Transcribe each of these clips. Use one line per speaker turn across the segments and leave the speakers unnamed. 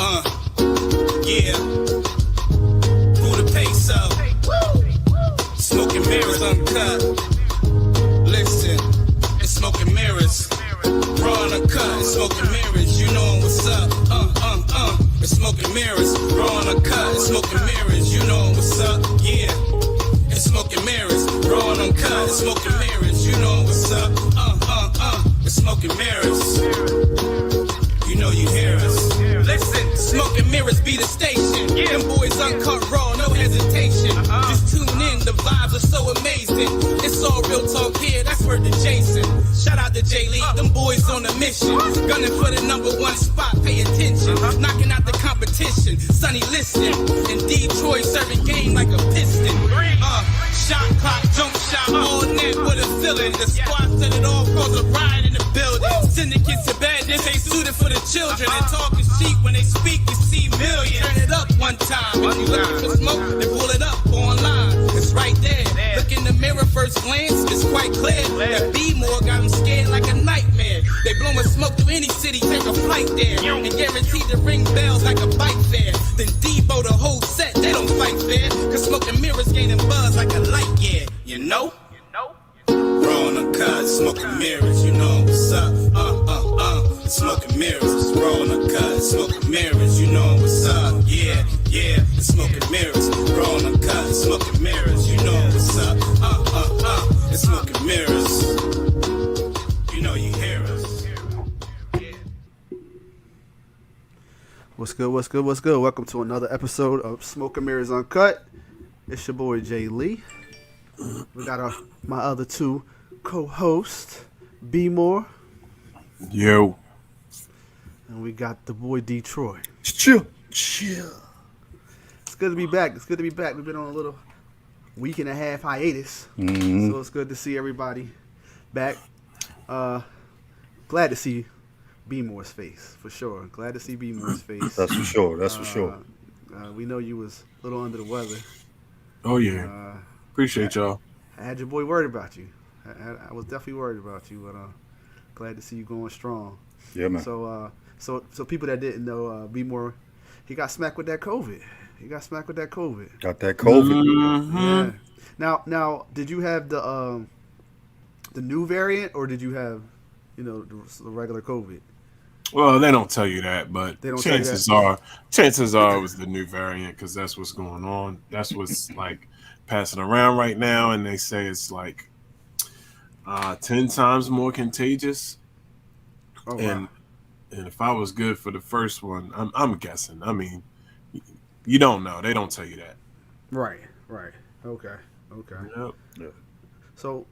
Yeah. Buddha Peso. Smoking mirrors uncut. Listen, it's smoking mirrors. Raw uncut, it's smoking mirrors. You know what's up. It's smoking mirrors. Raw uncut, it's smoking mirrors. You know what's up. Yeah. It's smoking mirrors. Raw uncut, it's smoking mirrors. You know what's up. It's smoking mirrors. You know you hear us. Listen, smoking mirrors be the station. Them boys uncut raw, no hesitation. Just tune in, the vibes are so amazing. It's all real talk here, that's word to Jason. Shout out to Jay Lee, them boys on a mission. Gunning for the #1 spot, pay attention. Knocking out the competition, Sonny listen. In Detroit, serving game like a piston. Shot clock, jump shot, all net with a feeling. The squad set it off, cause a riot in the building. Syndicates to bed, this ain't suited for the children. And talk is cheap, when they speak, you see millions. Turn it up one time, if you looking for smoke, then pull it up online. It's right there. Look in the mirror, first glance, it's quite clear. That B-More got them scared like a nightmare. They blowing smoke through any city, take a flight there. And guaranteed to ring bells like a bike fair. Then Debo, the whole set, they don't fight fair. Cause smoking mirrors gaining buzz like a light, yeah. You know? Raw on the cut, smoking mirrors, you know what's up. Smoking mirrors, raw on the cut, smoking mirrors, you know what's up. Yeah, it's smoking mirrors, raw on the cut, smoking mirrors, you know what's up. It's smoking mirrors. You know you hear us.
What's good? Welcome to another episode of Smoking Mirrors Uncut. It's your boy Jay Lee. We got my other two co-hosts, B-More.
Yo.
And we got the boy Detroit.
Chill.
It's good to be back. We've been on a little week and a half hiatus. So it's good to see everybody back. Glad to see B-More's face, for sure. Glad to see B-More's face.
That's for sure.
We know you was a little under the weather.
Oh, yeah. Appreciate y'all.
I had your boy worried about you. I was definitely worried about you, but glad to see you going strong.
Yeah, man.
So people that didn't know, B-More, he got smacked with that COVID.
Got that COVID.
Mm-hmm. Yeah. Now, did you have the new variant, or did you have, the regular COVID?
Well, they don't tell you that, but chances are it was the new variant because that's what's going on. That's what's like passing around right now, and they say it's like 10 times more contagious.
Oh, wow.
And if I was good for the first one, I'm guessing. I mean, you don't know. They don't tell you that.
Right. Okay.
Yep. Yeah.
So,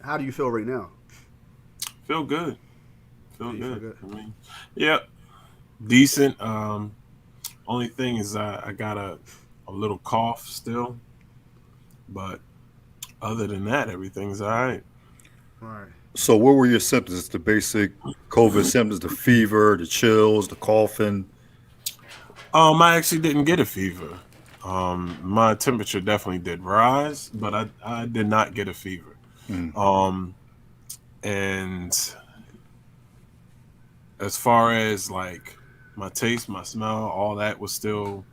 how do you feel right now?
Feel good. Feel good.
I
mean, yeah, decent. Only thing is I got a little cough still, but other than that, everything's all right.
All right.
So what were your symptoms? The basic COVID symptoms, the fever, the chills, the coughing?
I actually didn't get a fever. My temperature definitely did rise, but I did not get a fever. And as far as like my taste, my smell, all that was still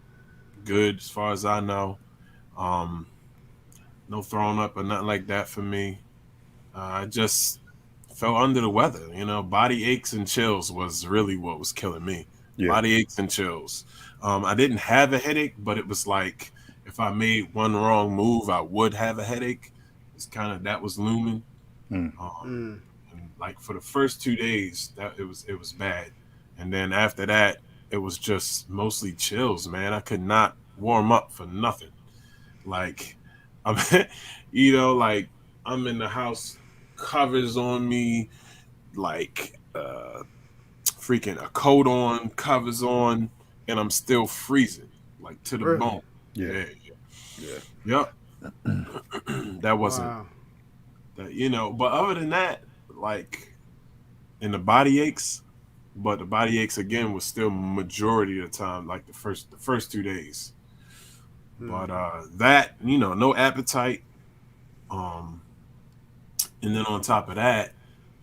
good as far as I know. No throwing up or nothing like that for me. I just fell under the weather, body aches and chills was really what was killing me. Yeah. Body aches and chills. I didn't have a headache, but it was like if I made one wrong move, I would have a headache. It's kind of that was looming. And like for the first 2 days, that it was bad, and then after that, it was just mostly chills. Man, I could not warm up for nothing. Like I'm, like I'm in the house, covers on me, like freaking a coat on, covers on, and I'm still freezing, like to the bone. Yeah. Yep. That wasn't that, but other than that, like in the body aches, but the body aches again was still majority of the time, like the first 2 days. But that, no appetite. And then on top of that,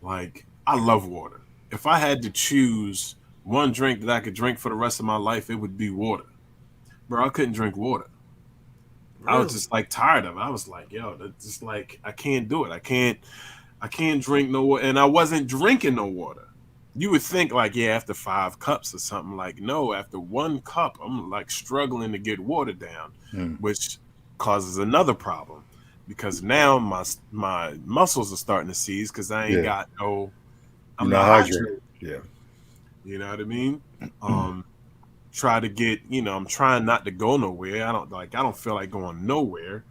like I love water. If I had to choose one drink that I could drink for the rest of my life, it would be water. Bro, I couldn't drink water.
Really?
I was just like tired of it. I was like, yo, that's just like I can't do it. I can't drink no water. And I wasn't drinking no water. You would think like, yeah, after 5 cups or something. Like, no, after 1 cup, I'm like struggling to get water down, which causes another problem because now my muscles are starting to seize because I ain't got no. I'm not hydrated.
Yeah.
You know what I mean? Try to get, I'm trying not to go nowhere. I don't feel like going nowhere.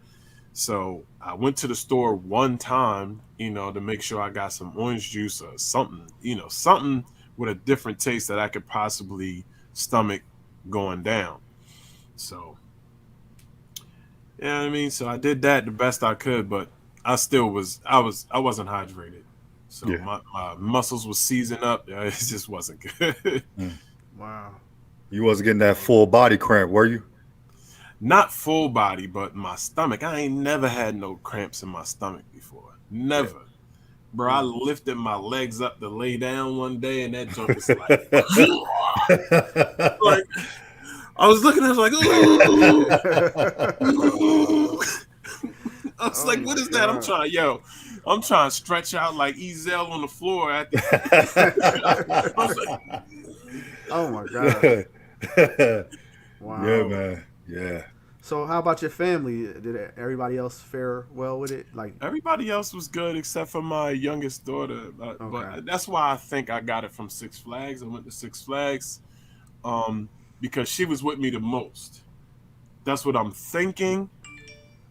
So I went to the store one time, to make sure I got some orange juice or something, something with a different taste that I could possibly stomach going down. So, you know what I mean? So I did that the best I could, but I wasn't hydrated. So my muscles were seizing up. It just wasn't good.
Wow.
You wasn't getting that full body cramp, were you?
Not full body, but my stomach. I ain't never had no cramps in my stomach before. Never. Yeah. Bro, I lifted my legs up to lay down one day, and that junk was like, like I was looking at it like, ooh. I was like, what is that? I'm trying to stretch out like Ezel on the floor at the I was like,
oh my God. Wow.
Yeah, man. Yeah.
So how about your family? Did everybody else fare well with it? Like
everybody else was good except for my youngest daughter. But that's why I think I got it from Six Flags. I went to Six Flags because she was with me the most. That's what I'm thinking.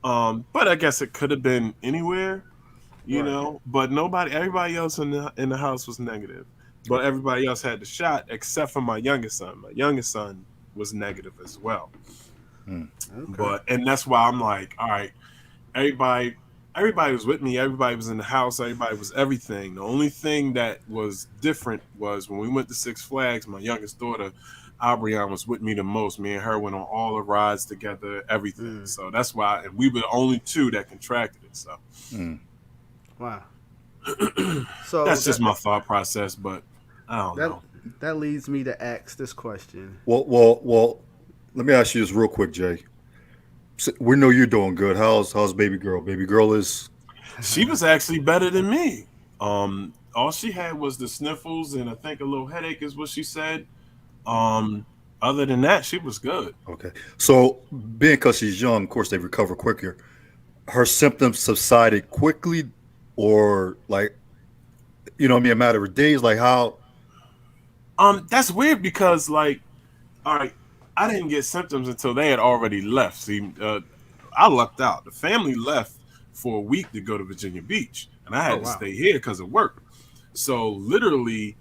But I guess it could have been anywhere, you know. But everybody else in the house was negative. But everybody else had the shot except for my youngest son. My youngest son was negative as well. Okay. And that's why I'm like, all right, everybody was with me. Everybody was in the house. Everybody was everything. The only thing that was different was when we went to Six Flags, my youngest daughter, Aubrion, was with me the most. Me and her went on all the rides together, everything. So that's why, and we were the only 2 that contracted it. So,
wow. So
that's just my thought process, but I don't know.
That leads me to ask this question.
Well. Let me ask you this real quick, Jay. We know you're doing good. How's baby girl? Baby girl is.
She was actually better than me. All she had was the sniffles and I think a little headache is what she said. Other than that, she was good.
Okay. So being because she's young, of course they recover quicker. Her symptoms subsided quickly, or like, a matter of days. Like how?
That's weird because like, all right. I didn't get symptoms until they had already left. See, I lucked out. The family left for a week to go to Virginia Beach, and I had to stay here because of work. So literally,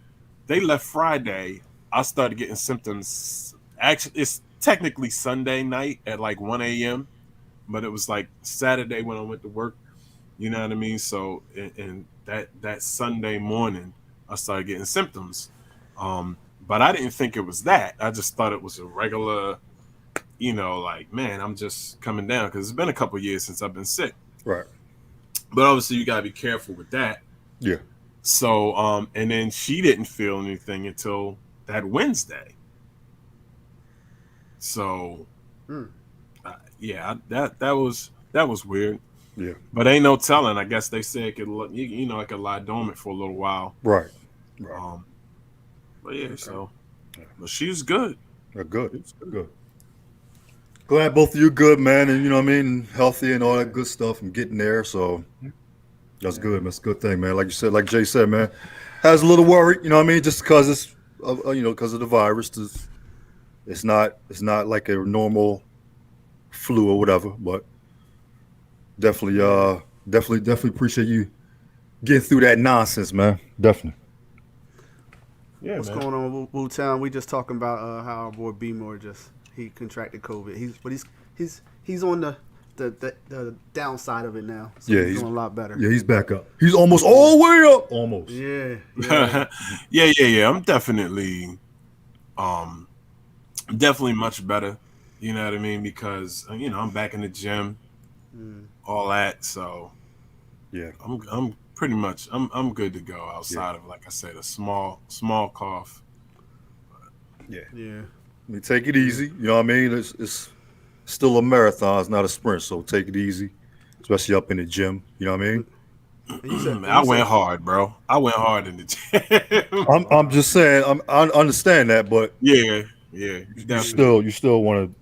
they left Friday. I started getting symptoms. Actually, it's technically Sunday night at like 1 a.m., but it was like Saturday when I went to work. You know what I mean? So, and that Sunday morning, I started getting symptoms. But I didn't think it was that. I just thought it was a regular, like, man, I'm just coming down because it's been a couple years since I've been sick.
Right.
But obviously you gotta be careful with that.
Yeah.
So, and then she didn't feel anything until that Wednesday. So, that was weird.
Yeah.
But ain't no telling. I guess they say it could, it could lie dormant for a little while.
Right.
But yeah, so but she's good.
Good. Good. Glad both of you good, man, and you know what I mean, healthy and all that good stuff and getting there. So that's good. That's a good thing, man. Like you said, like Jay said, man, has a little worry, you know what I mean, just because it's because of the virus. It's not like a normal flu or whatever, but definitely appreciate you getting through that nonsense, man. Definitely.
Yeah, what's going on, Wu Town? We just talking about how our boy B-More he contracted COVID. He's on the downside of it now. So he's doing a lot better.
Yeah, he's back up. He's almost all the way up. Almost.
Yeah.
Yeah. I'm definitely much better. You know what I mean? Because I'm back in the gym, all that. So
yeah,
I'm pretty much I'm good to go outside of, like I said, a small cough.
Yeah.
Yeah.
I mean, take it easy. You know what I mean? It's still a marathon. It's not a sprint. So take it easy, especially up in the gym. You know what I mean?
And you said,
Man, I went hard, bro. I went hard in the gym.
I'm just saying. I understand that, but
yeah,
you
definitely.
still want to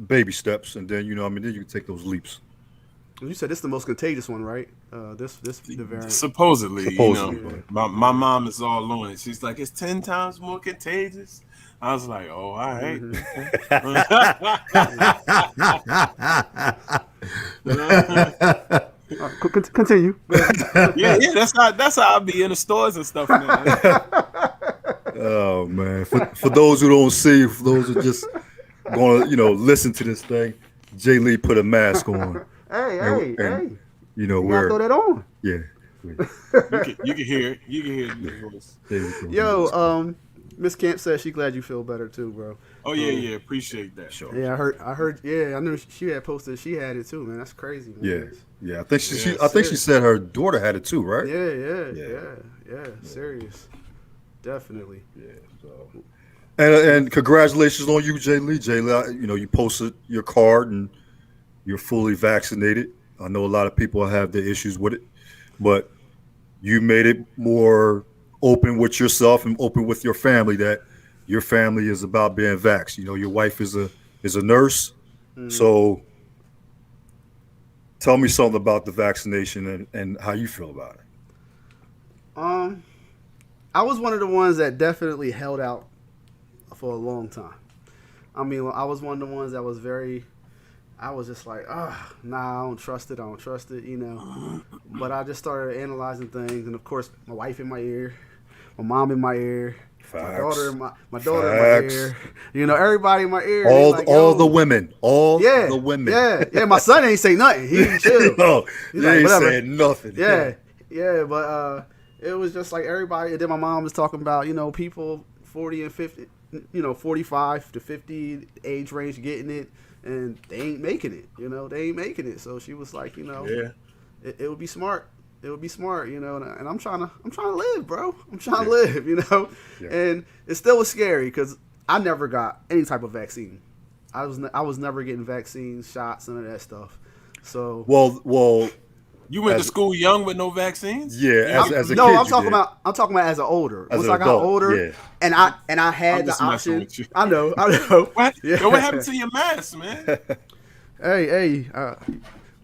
baby steps, and then you know what I mean. Then you can take those leaps.
you said this is the most contagious one, right? The variant.
Supposedly,
Supposedly,
you know,
right.
my mom is all on it. She's like, it's 10 times more contagious. I was like, oh, all right.
Continue.
yeah, that's how I be in the stores and stuff now.
Oh man! For those who don't see, for those who just gonna listen to this thing, Jay Lee put a mask on.
Hey.
You know
You gotta throw
where?
that on.
Yeah.
You can hear it. You can hear it in the voice.
There we go.
Yo, Miss Camp said she glad you feel better too, bro.
Oh yeah, appreciate that.
Sure.
Yeah, I heard. Yeah, I knew she had posted. She had it too, man. That's crazy, man.
Yeah. I think
Yeah,
I think she said her daughter had it too, right?
Yeah. Serious, definitely.
Yeah. So. And congratulations on you, Jay Lee. Jay Lee, you posted your card and you're fully vaccinated. I know a lot of people have their issues with it, but you made it more open with yourself and open with your family that your family is about being vaxxed. You know, your wife is a nurse, so tell me something about the vaccination and how you feel about it.
I was one of the ones that definitely held out for a long time. I mean, I was one of the ones that was I was just like, nah, I don't trust it, you know. But I just started analyzing things, and of course, my wife in my ear, my mom in my ear,
Facts.
my daughter in my ear, you know, everybody in my ear.
All
like,
the women, the women.
Yeah. My son ain't say nothing. He ain't chill.
No,
He's
he
like,
ain't
whatever.
saying nothing.
Yeah, but it was just like everybody. And then my mom was talking about, you know, people 40 and 50, you know, 45 to 50 age range getting it, and they ain't making it. You know, they ain't making it. So she was like, you know, it would be smart. It would be smart, you know. And I'm trying to live, bro. I'm trying to live, you know.
Yeah.
And it still was scary because I never got any type of vaccine. I was never getting vaccines, shots, none of that stuff. So
Well.
You went to school young with no vaccines?
Yeah, as a
no,
kid.
I'm talking about as an older.
As
Once
an
I got
adult,
older,
yeah.
and I had
I'm
the
just messing
option.
with you.
I know.
What?
Yeah.
Yo, what happened to your mask, man?
Hey,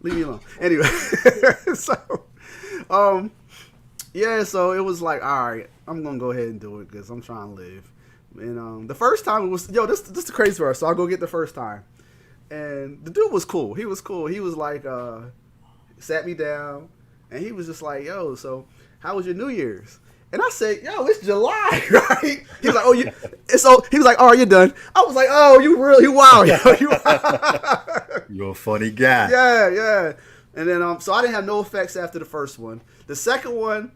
leave me alone. Anyway, so, so it was like, all right, I'm gonna go ahead and do it because I'm trying to live. And the first time it was, this the crazy part. So I go get the first time, and the dude was cool. He was cool. He was like, sat me down, and he was just like, yo, so how was your New Year's? And I said, yo, it's July, right? He was like, oh, he was like, oh, you're done. I was like, oh, you wow, yo,
You're a funny guy.
yeah. And then, so I didn't have no effects after the first one. The second one,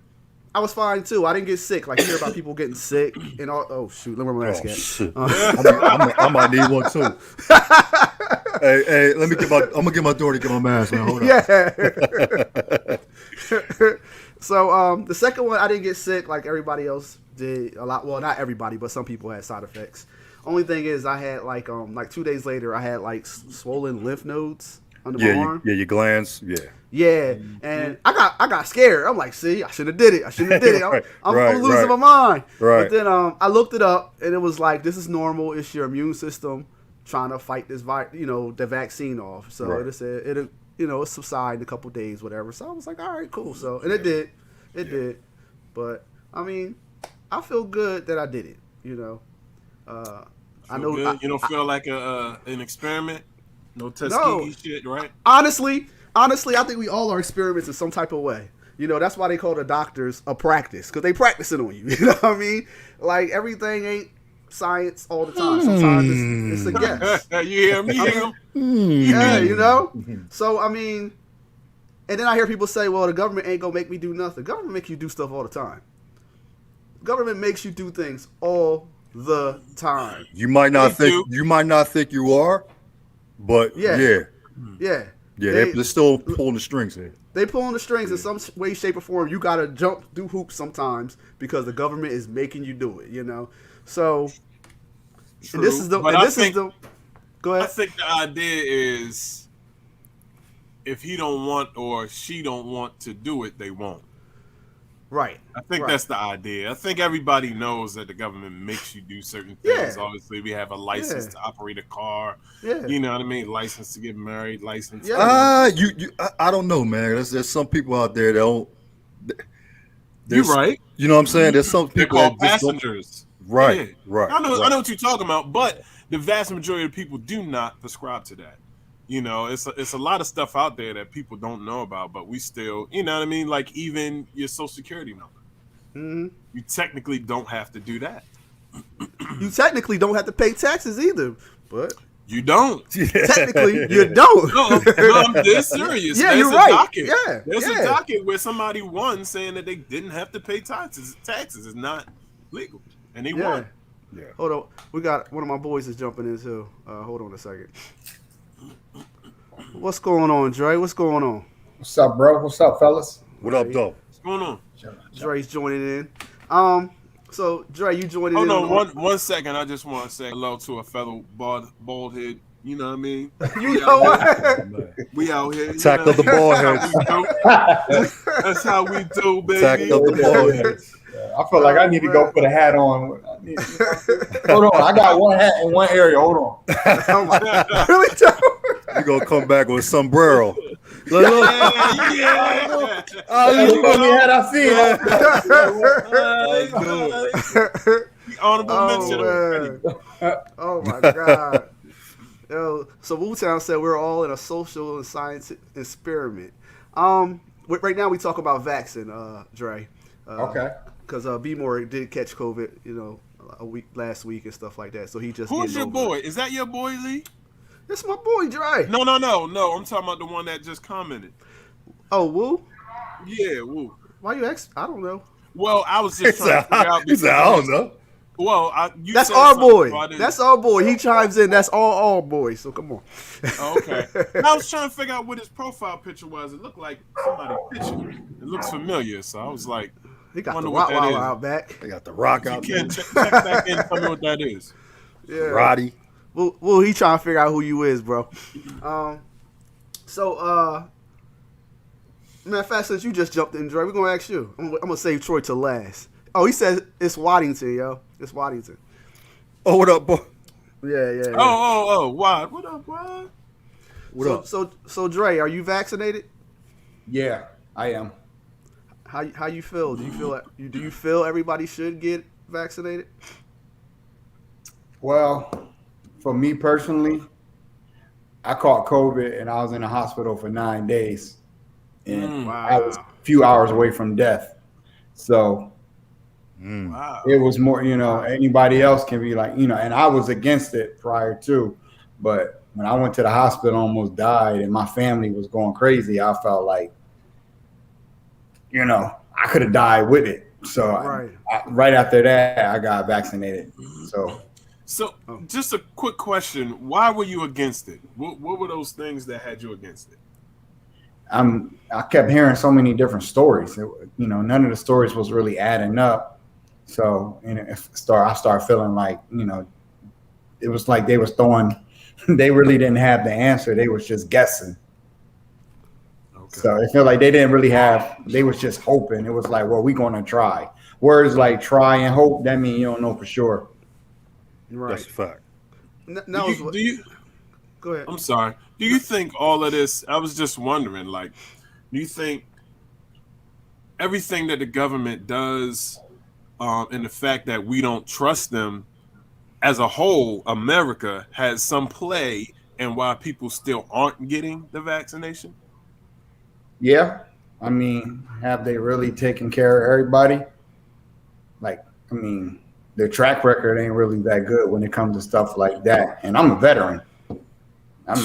I was fine too. I didn't get sick. Like, you hear about people getting sick and all. Oh shoot, let me wear my mask.
Shit. I might need one too. Hey, I'm gonna get my daughter to get my mask, man. Hold on.
Yeah. So the second one, I didn't get sick like everybody else did. A lot. Well, not everybody, but some people had side effects. Only thing is, I had like 2 days later, I had like swollen lymph nodes under my arm.
Yeah, your glands. Yeah.
Yeah, and I got scared. I'm like, see, I should have did it. I'm losing my mind.
Right.
But then I looked it up, and it was like, this is normal. It's your immune system trying to fight this the vaccine off. So
Right.
it said it subside in a couple days, whatever. So I was like, all right, cool. So and it did. But I mean, I feel good that I did it. You know, I know
Good? You don't feel like an experiment? No Tuskegee
No.
shit, right?
Honestly, I think we all are experiments in some type of way. You know, that's why they call the doctors a practice, because they practicing on you. You know what I mean? Like, everything ain't science all the time. Sometimes it's a guess.
You hear me?
Yeah, you know? So, I mean, and then I hear people say, well, the government ain't going to make me do nothing. The government makes you do stuff all the time. The government makes you do things all the time.
You might not
They
think you are, but
Yeah.
yeah,
They-
they're still pulling the strings here.
They pulling the strings in some way, shape, or form. You gotta jump through hoops sometimes because the government is making you do it. You know, so And this is the.
But
And
I
this
think,
is the. Go
I
ahead.
think the idea is if he don't want or she don't want to do it, they won't.
Right.
I think
right.
that's the idea. I think everybody knows that the government makes you do certain things.
Yeah.
Obviously, we have a license to operate a car.
Yeah.
You know what I mean? License to get married, license.
Yeah.
I don't know, man. There's some people out there that don't.
You're right.
You know what I'm saying? There's some
They're
people
called
that just don't.
passengers.
Right,
Yeah.
right.
I know
right.
what you're talking about, but the vast majority of people do not prescribe to that. You know, it's a lot of stuff out there that people don't know about, but we still, you know what I mean? Like even your social security number.
Mm-hmm.
You technically don't have to do that.
You technically don't have to pay taxes either, but
You don't.
technically you don't.
No, I'm dead serious.
Yeah,
There's
you're
a
right.
Docket.
Yeah,
There's
yeah.
a docket where somebody won saying that they didn't have to pay taxes. Taxes is not legal, and they
Yeah.
won.
Yeah.
Hold on. We got one of my boys is jumping in too. Hold on a second. What's going on, Dre? What's going on?
What's up, bro? What's up, fellas?
What up, though?
What's going on?
Dre's joining in. So Dre, you joining
Hold
in?
on, one second. I just want to say hello to a fellow bald head. You know what I mean?
You know what?
We out here.
Attack of the bald heads.
That's how we do, baby.
Attack of the bald heads.
I feel like I need to go put a hat on. Hold on, I got one hat in one area. Hold on.
I'm like, really?
You gonna come back with a sombrero? Look,
Yeah.
That's the only hat I see.
Honorable
Oh,
mention.
man. Oh my God. Yo, so Wu-Town said we're all in a social and science experiment. Right now we talk about vaccine, Dre.
Okay.
Because B-More did catch COVID, you know, last week and stuff like that. So he just
Who's your
getting over
boy?
it.
Is that your boy, Lee?
That's my boy, Dre.
No. I'm talking about the one that just commented.
Oh, Wu?
Yeah, woo.
Why you ask? I don't know.
Well, I was just trying to figure out.
He said, I don't know.
Well, you
That's
said
our
something,
boy.
so I didn't-
That's our boy. He chimes in. That's all boys. So come on.
Okay. I was trying to figure out what his profile picture was. It looked like somebody picture. It looks familiar, so I was like,
He got
Wonder
the
what that
Rottweiler
is.
out back.
They got the rock
you
out there.
can't check back in and tell me what that is.
Yeah.
Roddy.
Well, he trying to figure out who you is, bro. Matter of fact, since you just jumped in, Dre, we're gonna ask you. I'm gonna save Troy to last. Oh, he says it's Waddington, yo. It's Waddington.
Oh, what up, boy?
Yeah.
Oh, Wad. What up, Wad?
What up?
So Dre, are you vaccinated?
Yeah, I am.
How you feel? Do you feel everybody should get vaccinated?
Well, for me personally, I caught COVID and I was in the hospital for 9 days, and I was a few hours away from death. So
Wow.
it was more, anybody else can be like, and I was against it prior to, but when I went to the hospital, I almost died, and my family was going crazy. I felt like, I could have died with it. So
Right.
right after that, I got vaccinated.
So, just a quick question: why were you against it? What were those things that had you against it?
I kept hearing so many different stories. None of the stories was really adding up. So, I started feeling like, it was like they was throwing. They really didn't have the answer. They was just guessing.
Okay.
So it felt like they didn't really have. They was just hoping. It was like, well, we gonna try. Words like try and hope, that mean you don't know for sure.
Right.
That's a fact.
Do you?
Go ahead.
I'm sorry. Do you think all of this? I was just wondering. Like, do you think everything that the government does, and the fact that we don't trust them as a whole, America has some play in why people still aren't getting the vaccination?
Yeah, I mean, have they really taken care of everybody? Their track record ain't really that good when it comes to stuff like that. And I'm a veteran.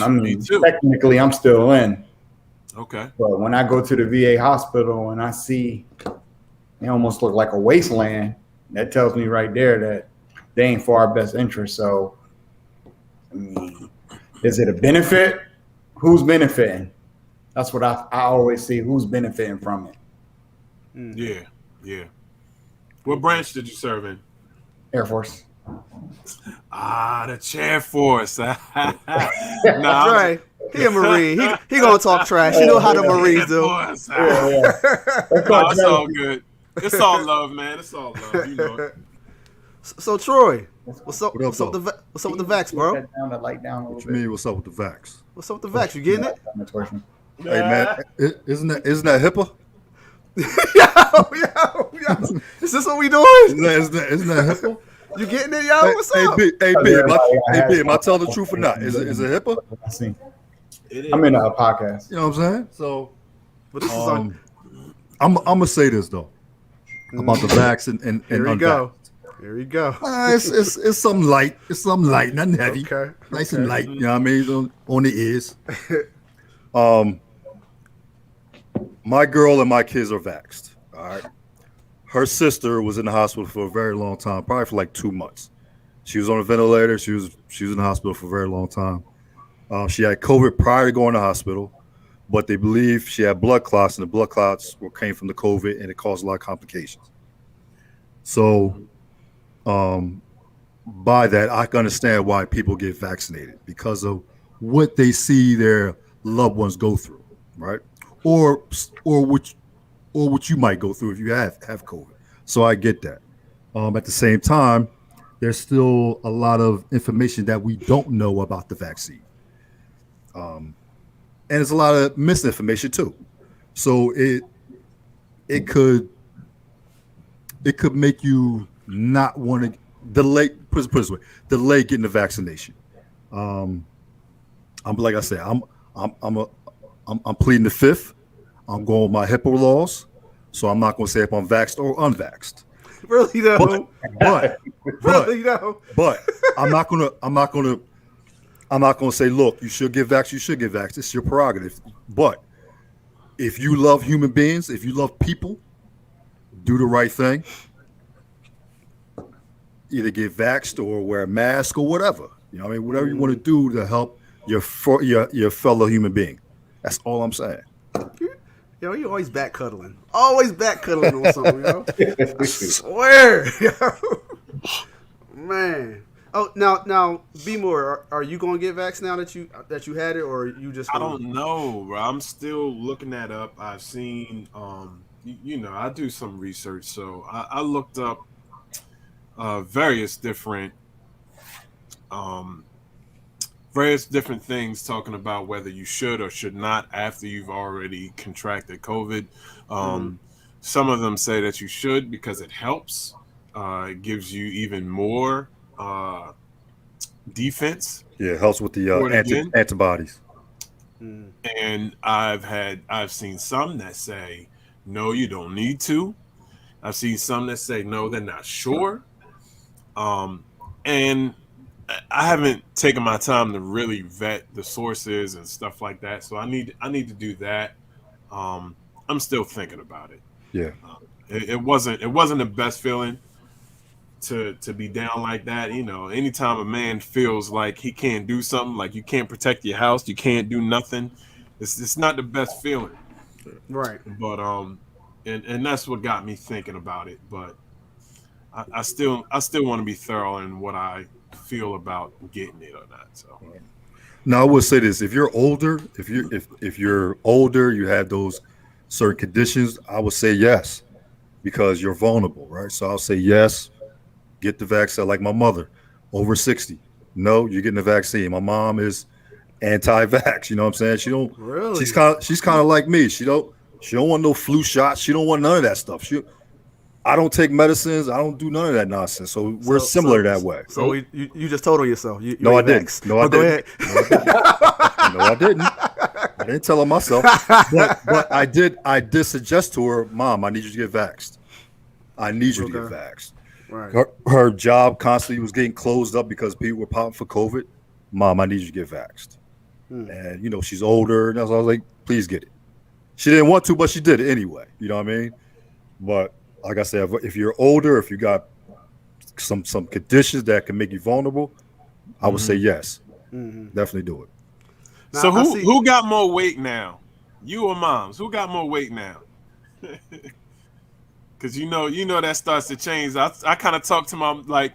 Me too.
Technically, I'm still in.
Okay.
But when I go to the VA hospital and I see they almost look like a wasteland, that tells me right there that they ain't for our best interest. So, is it a benefit? Who's benefiting? That's what I always see. Who's benefiting from it?
Yeah. What branch did you serve in?
Air Force.
The chair force. Nah,
That's right. He a Marine. He gonna talk trash. You know how the Marines do.
Force.
That's
Nah,
called
it's all
jealousy.
good. It's all love, man. It's all love. You know it.
So Troy, what's up?
What up,
What's up
though?
with the vax, bro?
Down the light down a little
What you
bit.
mean? What's up with the vax?
What's up with the vax? You getting it?
Hey man, isn't that HIPAA?
Yo. Is this what we doing?
Isn't that HIPAA?
You getting it, yo? What's up?
Hey B, am I telling the truth or not? Is it HIPAA?
I see.
It is.
I'm in a podcast.
You know what I'm saying? So
But this is on.
I'm gonna say this though about the vax and
Here we
unvaxxed.
go. Here we go.
It's something light. It's something light, nothing heavy.
Okay.
Nice and light. You know what I mean? On the ears. My girl and my kids are vaxxed. All right. Her sister was in the hospital for a very long time, probably for like 2 months. She was on a ventilator. She was in the hospital for a very long time. She had COVID prior to going to the hospital, but they believe she had blood clots, and the blood clots came from the COVID, and it caused a lot of complications. So, by that, I can understand why people get vaccinated because of what they see their loved ones go through, right? Or what you might go through if you have COVID. So I get that. At the same time, there's still a lot of information that we don't know about the vaccine. And there's a lot of misinformation too. So it could make you not want to delay. Put it this way: delay getting the vaccination. I'm like I said, I'm pleading the fifth. I'm going with my HIPAA laws, so I'm not going to say if I'm vaxxed or unvaxxed.
Really though.
But
Really though.
But I'm not gonna say, look, you should get vaxxed. You should get vaxxed. It's your prerogative. But if you love human beings, if you love people, do the right thing. Either get vaxxed or wear a mask or whatever. You know what I mean? Whatever you want to do to help your fellow human being. That's all I'm saying.
Yo, you always back cuddling. Always back cuddling on something, yo. I swear, yo. Man. Oh, now, B More, are you gonna get vaxxed now that you had it, or are you just?
I don't know, bro. I'm still looking that up. I've seen, I do some research, so I looked up various different things talking about whether you should or should not after you've already contracted COVID. Some of them say that you should because it helps. It gives you even more defense.
Yeah, it helps with the antibodies.
And I've seen some that say no, you don't need to. I've seen some that say no, they're not sure. And I haven't taken my time to really vet the sources and stuff like that, so I need to do that. I'm still thinking about it.
Yeah,
it wasn't the best feeling to be down like that. You know, anytime a man feels like he can't do something, like you can't protect your house, you can't do nothing, it's not the best feeling.
Right.
But and that's what got me thinking about it. But I still want to be thorough in what I feel about getting it or not. So
now I will say this: if you're older, if you're older, you have those certain conditions, I would say yes, because you're vulnerable, right? So I'll say yes, get the vaccine. Like my mother, over 60, no, you're getting the vaccine. My mom is anti-vax. You know what I'm saying? She don't
Really?
She's kind of like me. She don't want no flu shots. She don't want none of that stuff. I don't take medicines. I don't do none of that nonsense. So we're similar that way.
So you just told on yourself.
No, I
ain't
didn't.
vaxxed.
No, I
Go
didn't.
ahead.
No, I didn't. I didn't tell her myself. But I did suggest to her, Mom, I need you to get vaxxed. I need you to get vaxxed.
Right.
Her job constantly was getting closed up because people were popping for COVID. Mom, I need you to get vaxxed. And, she's older. And so I was like, please get it. She didn't want to, but she did it anyway. You know what I mean? But like I said, if you're older, if you got some conditions that can make you vulnerable, I would say yes. Definitely do it.
Now,
so who got more weight now? You or moms? Who got more weight now? Because you know that starts to change. I kind of talk to my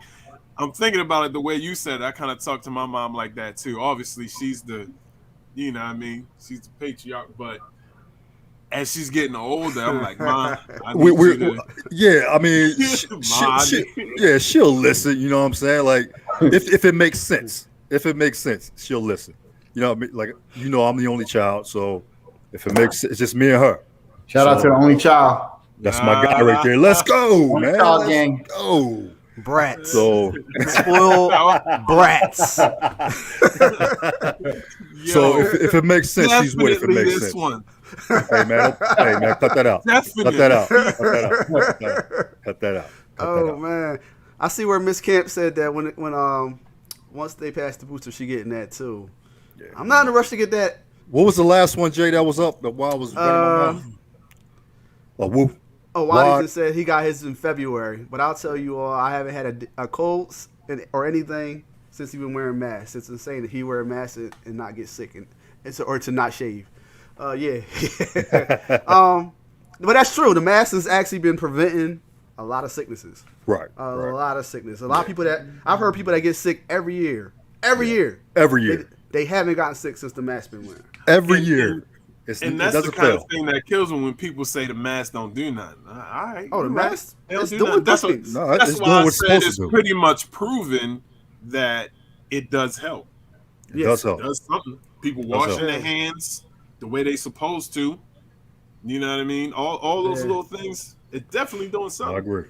I'm thinking about it the way you said it. I kind of talk to my mom like that too. Obviously, she's the, you know what I mean? She's the patriarch, but as she's getting older, I'm like, Mom, I need you to...
Yeah, I mean,
Ma,
she'll listen. You know what I'm saying? Like, if it makes sense, she'll listen. You know what I mean? Like, you know, I'm the only child, so if it makes sense, it's just me and her.
Shout out to the only child.
That's my guy right there. Let's go,
Only
man.
child
Let's
gang.
go.
Brats.
So,
Spoiled brats.
so if it makes sense, she's with it. If it makes sense.
One.
Hey man, cut that out.
Definitely.
Cut that out. Cut that out.
Oh man, I see where Miss Camp said that when once they pass the booster, she getting that too. Yeah. I'm not in a rush to get that.
What was the last one, Jay? That was up. While I was running my mouth.
Waddington said he got his in February, but I'll tell you all, I haven't had a cold or anything since he been wearing masks. It's insane that he wear a mask and not get sick or to not shave. Yeah. But that's true. The mask has actually been preventing a lot of sicknesses.
Right.
A lot of sickness. A lot of people that I've heard people that get sick every year. Every year. They haven't gotten sick since the mask been wearing.
Every year.
And that's the kind of thing that kills me when people say the mask don't do nothing. All right.
Oh, the mask?
It's
doing nothing.
That's why I said it's
to
pretty much proven that it does help.
It does help.
It does something. People washing their hands the way they supposed to. You know what I mean? All those little things. It definitely doing something.
I agree.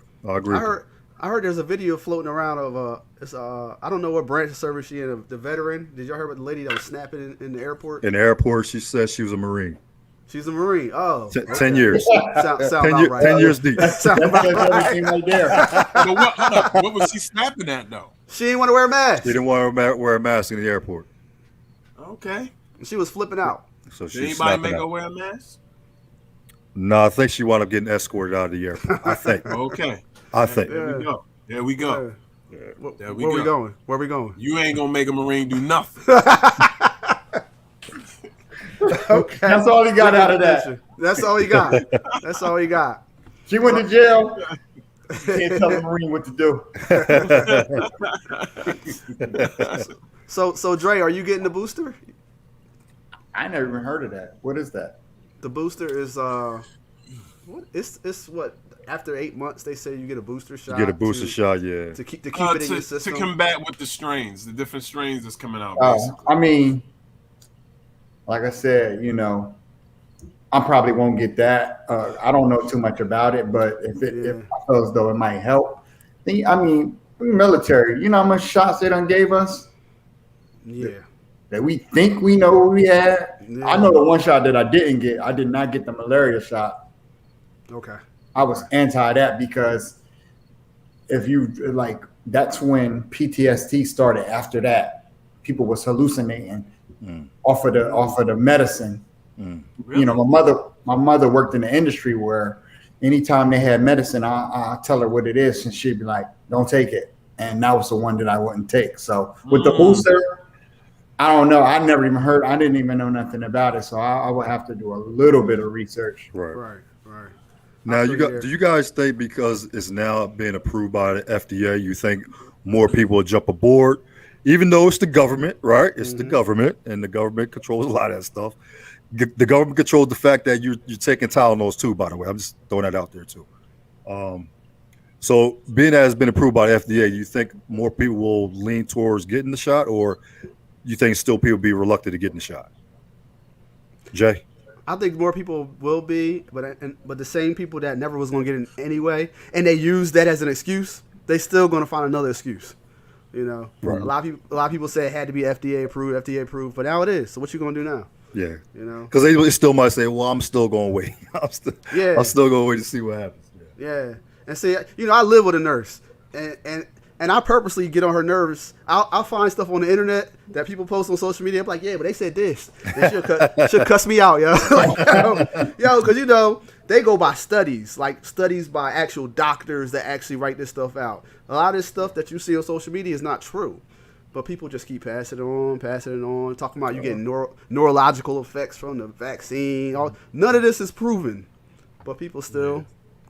I heard there's a video floating around of I don't know what branch of service she in, the veteran. Did y'all hear about the lady that was snapping in the airport?
In the airport, she said she was a Marine.
She's a Marine. Oh,
10 years.
Sound right.
10 years deep.
Sound about right.
Right there.
But what was she snapping at though?
She didn't want to wear a mask.
She didn't want to wear a mask in the airport.
Okay.
She was flipping out.
So
Did anybody make her wear a mask?
No, I think she wound up getting escorted out of the airport. I think.
Okay.
I think.
There we go.
Where we going? Where we going?
You ain't gonna make a Marine do nothing.
Okay.
That's all he got out of that.
That's all he got. That's all he got.
She went to jail. Can't tell the Marine what to do.
So Dre, are you getting the booster?
I never even heard of that. What is that?
The booster is it's what, after 8 months they say you get a booster shot.
You get a booster shot, yeah.
To keep it in your system.
To combat with the different strains that's coming out.
I mean, like I said, you know, I probably won't get that. I don't know too much about it, but if I feel as though it might help, I mean, military, you know how much shots they done gave us?
Yeah.
That we think we know what we had.
Yeah.
I know the one shot that I didn't get. I did not get the malaria shot.
Okay.
I was anti that because if you like, that's when PTSD started. After that, people was hallucinating off of the medicine. Really? You know, my mother worked in the industry where anytime they had medicine, I tell her what it is, and she'd be like, "Don't take it." And that was the one that I wouldn't take. So with the booster, I don't know. I never even heard. I didn't even know nothing about it. So I would have to do a little bit of research.
Right.
Now, do you guys think because it's now being approved by the FDA, you think more people will jump aboard? Even though it's the government, right? It's the government, and the government controls a lot of that stuff. The government controls the fact that you're taking Tylenols too, by the way. I'm just throwing that out there too. So being that it's been approved by the FDA, you think more people will lean towards getting the shot, or you think still people be reluctant to getting the shot? Jay?
I think more people will be, but the same people that never was going to get it anyway, and they use that as an excuse, they still going to find another excuse. You know, right. A lot of people say it had to be FDA approved, but now it is. So what you going to do now? Yeah, you know,
because they still might say, "Well, I'm still going to wait. I'm still going to wait to see what happens."
Yeah, and see, you know, I live with a nurse, and I purposely get on her nerves. I'll find stuff on the internet that people post on social media. I'm like, yeah, but they said this. And she'll cuss me out, yo. Like, because you know they go by studies, like studies by actual doctors that actually write this stuff out. A lot of this stuff that you see on social media is not true, but people just keep passing it on, talking about you getting neurological effects from the vaccine. None of this is proven, but people still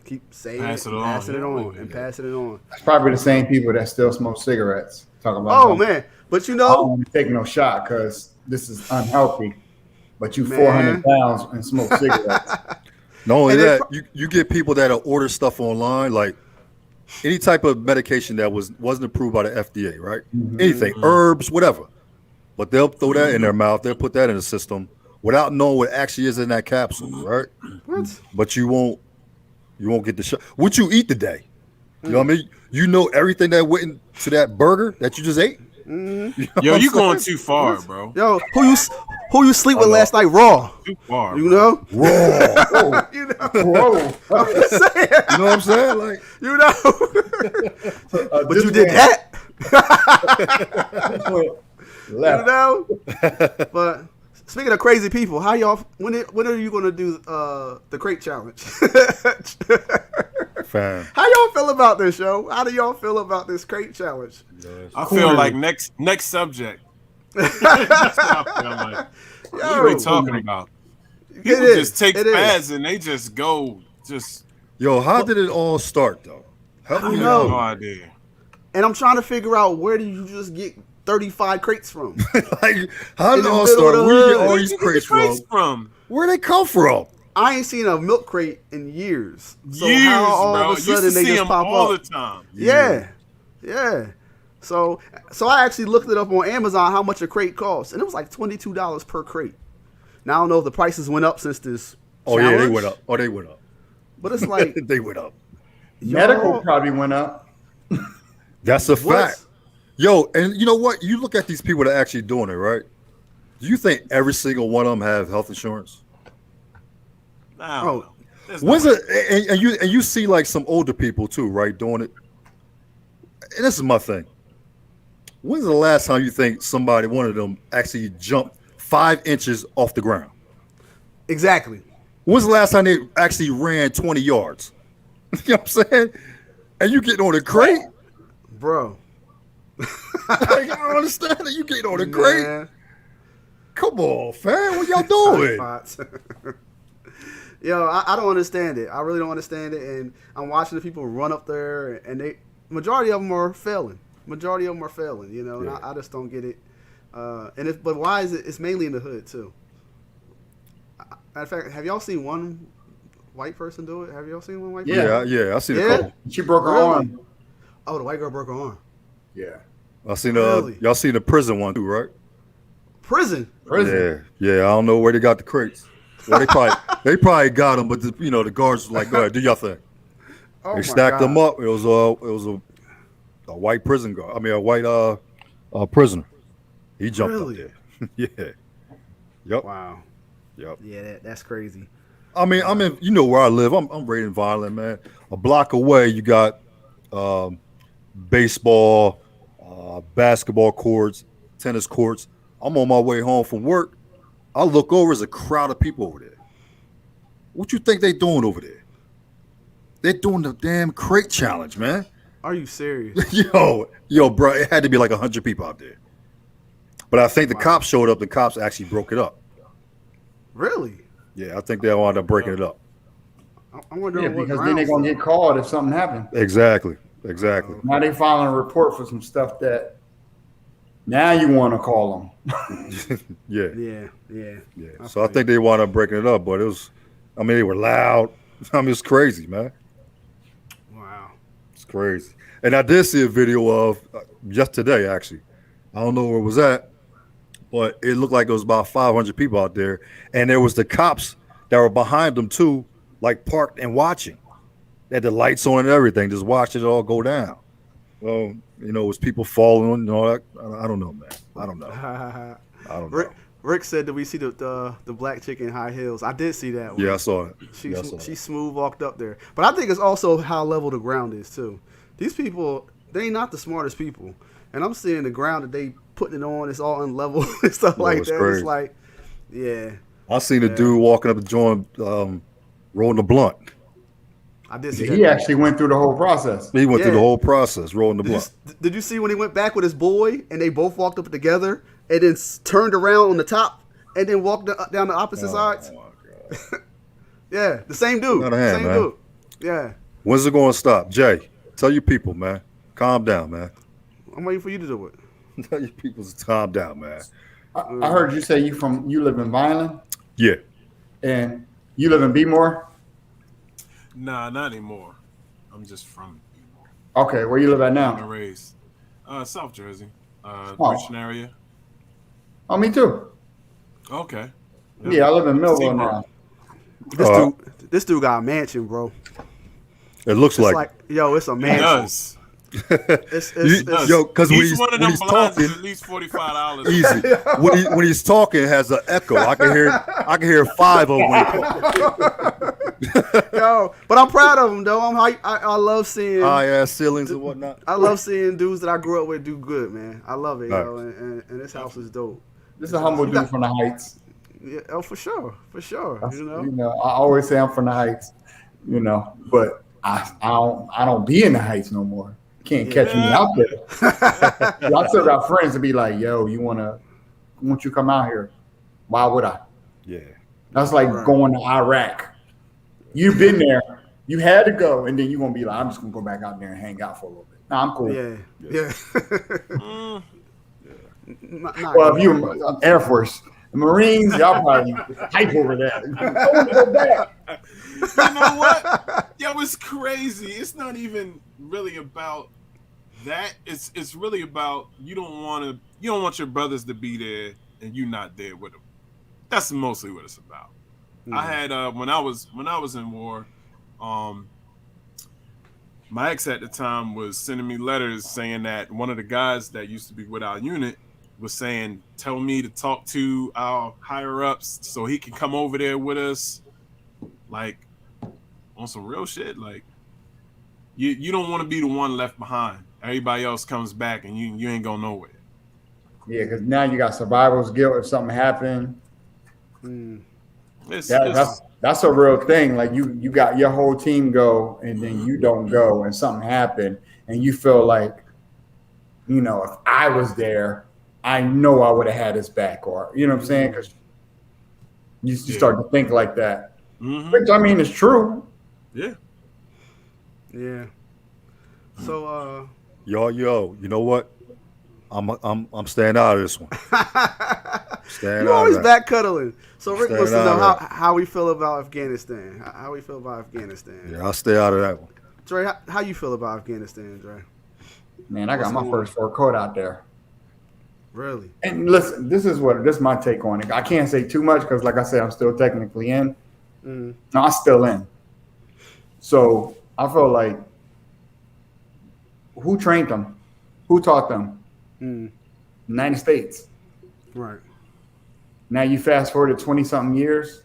Keep saying
Pass
it,
it
and
on,
passing it
yeah.
on, and passing it on.
It's probably the same people that still smoke cigarettes. Talk about,
Oh man, but you
I
know,
don't want to take no shot because this is unhealthy. But you
Man.
400 pounds and smoke cigarettes.
Not only
And they
that, you get people that order stuff online, like any type of medication that wasn't approved by the FDA, right? Anything, herbs, whatever. But they'll throw that in their mouth. They'll put that in the system without knowing what actually is in that capsule, right?
what?
But you won't get the shot. What you eat today? You know what I mean? You know everything that went into that burger that you just ate. You know
Yo,
what
you
I'm
going
saying?
too far, bro.
Yo, who you sleep with
know.
last night? Raw.
Too far.
You
bro.
know.
Raw.
Whoa,
You know.
whoa.
I'm just saying.
You know what I'm saying? Like,
You know. But
This
you did
man-
that.
You
You
left.
know. But speaking of crazy people, how y'all? When are you gonna do the crate challenge?
fam.
How y'all feel about this, yo? How do y'all feel about this crate challenge?
I feel like next subject. That's what I feel like. What are we talking about? People
is.
just take
It is.
fads and they just go just
Yo, how did it all start though? Help me
know.
no
out.
idea.
And I'm trying to figure out where do you just get 35 crates from?
Like, how
In
did it
the
all
middle
start?
of the
Where you
hood.
get all
Where'd
these
you get the
crates from?
crates from?
Where they come from?
I ain't seen a milk crate in years. So
Years,
how all
bro.
of a
Used to
sudden they
see
just
them
pop
all
up?
the time.
Yeah. So I actually looked it up on Amazon how much a crate costs, and it was like $22 per crate. Now I don't know if the prices went up since this.
Oh yeah, they
challenge,
went up. Oh, they went up.
But it's like
They went up.
Medical
y'all-
probably went up.
That's a
what?
fact. Yo, and you know what? You look at these people that are actually doing it, right? Do you think every single one of them have health insurance?
I
Oh.
don't know. There's
When's
no-
it? And you see like some older people too, right, doing it. And this is my thing. When's the last time you think one of them, actually jumped 5 inches off the ground?
Exactly.
When's the last time they actually ran 20 yards? You know what I'm saying? And you getting on a crate?
Bro.
Like, I don't understand that you getting on a crate.
Man.
Come on, fam. What y'all doing?
Spots. Yo, I don't understand it. I really don't understand it. And I'm watching the people run up there, and majority of them are failing. You know, and
Yeah.
I just don't get it. But why is it? It's mainly in the hood too. Matter of fact, have y'all seen one white person do it? Have y'all seen one white person?
Yeah, I seen a
Yeah?
couple.
She broke her
Really?
arm.
Oh, the white girl broke her arm.
Yeah.
I seen
Really?
y'all seen the prison one too, right?
Prison.
Prison.
Yeah. I don't know where they got the crates. Well, they probably got them, but the guards was like, go ahead, do your thing.
Oh
They
my
stacked
God.
them up. It was a white prison guard. I mean, a white prisoner. He jumped
Really?
up there. Yeah. Yep.
Wow.
Yep.
Yeah, that's crazy.
I mean, you know where I live. I'm right in Violent, man. A block away, you got baseball, basketball courts, tennis courts. I'm on my way home from work. I look over, there's a crowd of people over there. What you think they doing over there? They're doing the damn crate challenge, man.
Are you serious?
Yo, bro, it had to be like 100 people out there. But I think the cops showed up. The cops actually broke it up.
Really?
Yeah, I think they wound up breaking it up.
I'm wondering
Yeah,
what
because then they're
grounds.
gonna get called if something happened.
Exactly.
Now they filing a report for some stuff that now you want to call them.
Yeah.
Yeah.
So I think they wound up breaking it up, but they were loud. I mean, it's crazy, man.
Wow.
It's crazy. And I did see a video of just today, actually. I don't know where it was at, but it looked like it was about 500 people out there. And there was the cops that were behind them too, like parked and watching. They had the lights on and everything, just watching it all go down. Well, it was people falling and all that. I don't know, man. I don't know.
Rick said that we see the black chick in high heels. I did see that one.
Yeah, I saw it.
She smooth walked up there. But I think it's also how level the ground is too. These people, they ain't not the smartest people. And I'm seeing the ground that they putting it on, it's all unlevel and stuff like
it's
that.
crazy.
It's like, yeah.
I seen a dude walking up the joint, rolling a blunt.
I did see
He
that.
actually went through the whole process.
He went through
Yeah.
the whole process, rolling the blunt.
Did you see when he went back with his boy and they both walked up together and then turned around on the top and then walked down the opposite sides?
Oh, my God.
Yeah, the same dude.
Not a hand,
Same
man.
dude. Yeah.
When's it going to stop? Jay, tell your people, man. Calm down, man.
I'm waiting for you to do it.
Tell your people to calm down, man.
I heard you say you live in Vineland
Yeah.
and you live in Bmore.
Nah, not anymore. I'm just from Baltimore.
Okay, where you live at
Born and
now?
raised. South Jersey.
Oh.
Richmond area.
Oh, me too.
Okay.
Yeah, I live in Millville
Seabrook.
now.
This dude got a mansion, bro.
It looks
It's
like,
like, yo, it's a
He
mansion.
does.
It's
yo, because when
Each one of
when
them
he's
blinds
talking,
is at least $45.
easy. When he's talking, it has an echo. I can hear 5 of them.
Yo, but I'm proud of him though. I love seeing
High ass ceilings and whatnot.
I love seeing dudes that I grew up with do good, man. I love it,
Nice.
yo, and this house is dope.
This is a humble dude from the Heights.
Yeah, oh, for sure.
You know, I always say I'm from the Heights. You know, but I don't be in the Heights no more. Can't catch me out there. I still got friends to be like, yo, won't you come out here? Why would I?
Yeah.
That's like going to Iraq. You've been there. You had to go, and then you're gonna be like, I'm just gonna go back out there and hang out for a little bit. Nah, I'm cool.
Yeah. Not
Well, if you Air Force, the Marines, y'all probably hype over that. I want to go back.
You know what? Yo, it's crazy. It's not even really about that. It's really about you don't want your brothers to be there and you not there with them. That's mostly what it's about.
Mm-hmm.
I had when I was in war, my ex at the time was sending me letters saying that one of the guys that used to be with our unit was saying, tell me to talk to our higher ups so he can come over there with us. Like on some real shit. Like you don't want to be the one left behind. Everybody else comes back and you ain't going nowhere.
Yeah, because now you got survivor's guilt if something happened. That's a real thing. Like you got your whole team go and then you don't go and something happened and you feel like, you know, if I was there, I know I would have had his back, or you know what I'm saying? Because you start to think like that, which I mean is true.
Yeah.
Yeah. So
Yo, you know what? I'm staying out of this one. Staying
you
out
always
of that.
back cuddling. So Rick
Staying
wants to
out
know
of
how we feel about Afghanistan. How we feel about Afghanistan.
Yeah, I'll stay out of that one.
Dre, how you feel about Afghanistan, Dre?
Man, I got my first fur coat out there.
Really?
And listen, this is my take on it. I can't say too much because, like I said, I'm still technically in. No, I'm still in. So I feel like, who trained them? Who taught them? United States.
Right.
Now you fast forward to 20-something years.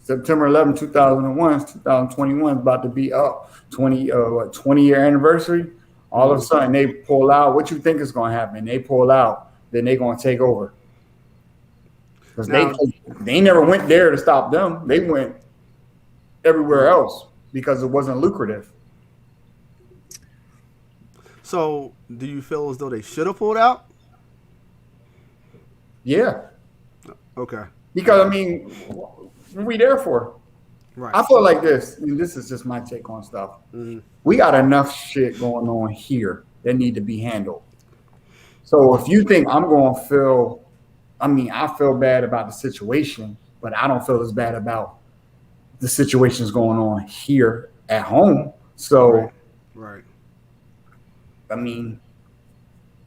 September 11, 2001, 2021 is about to be up 20-year anniversary. All of a sudden they pull out. What you think is going to happen? They pull out, then they're going to take over. Because they never went there to stop them. They went everywhere else because it wasn't lucrative.
So do you feel as though they should have pulled out?
Yeah.
Okay.
Because, I mean, what are we there for?
Right.
I feel like this, and this is just my take on stuff. We got enough shit going on here that need to be handled. So if you think I'm going to feel, I feel bad about the situation, but I don't feel as bad about the situations going on here at home. So,
right.
I mean,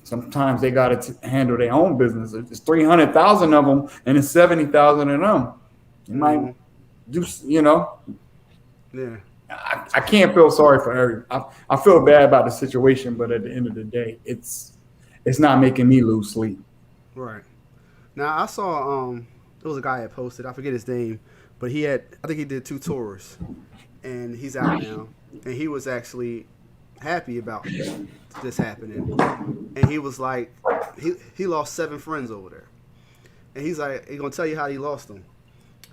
sometimes they got to handle their own business. It's 300,000 of them and it's 70,000 of them. You might do, you know.
Yeah.
I can't feel sorry for every. I feel bad about the situation, but at the end of the day, it's not making me lose sleep.
Right. Now I saw there was a guy that posted, I forget his name, but I think he did 2 tours, and he's out now, and he was actually happy about this happening, and he was like, he lost 7 friends over there, and he's like, he's gonna tell you how he lost them.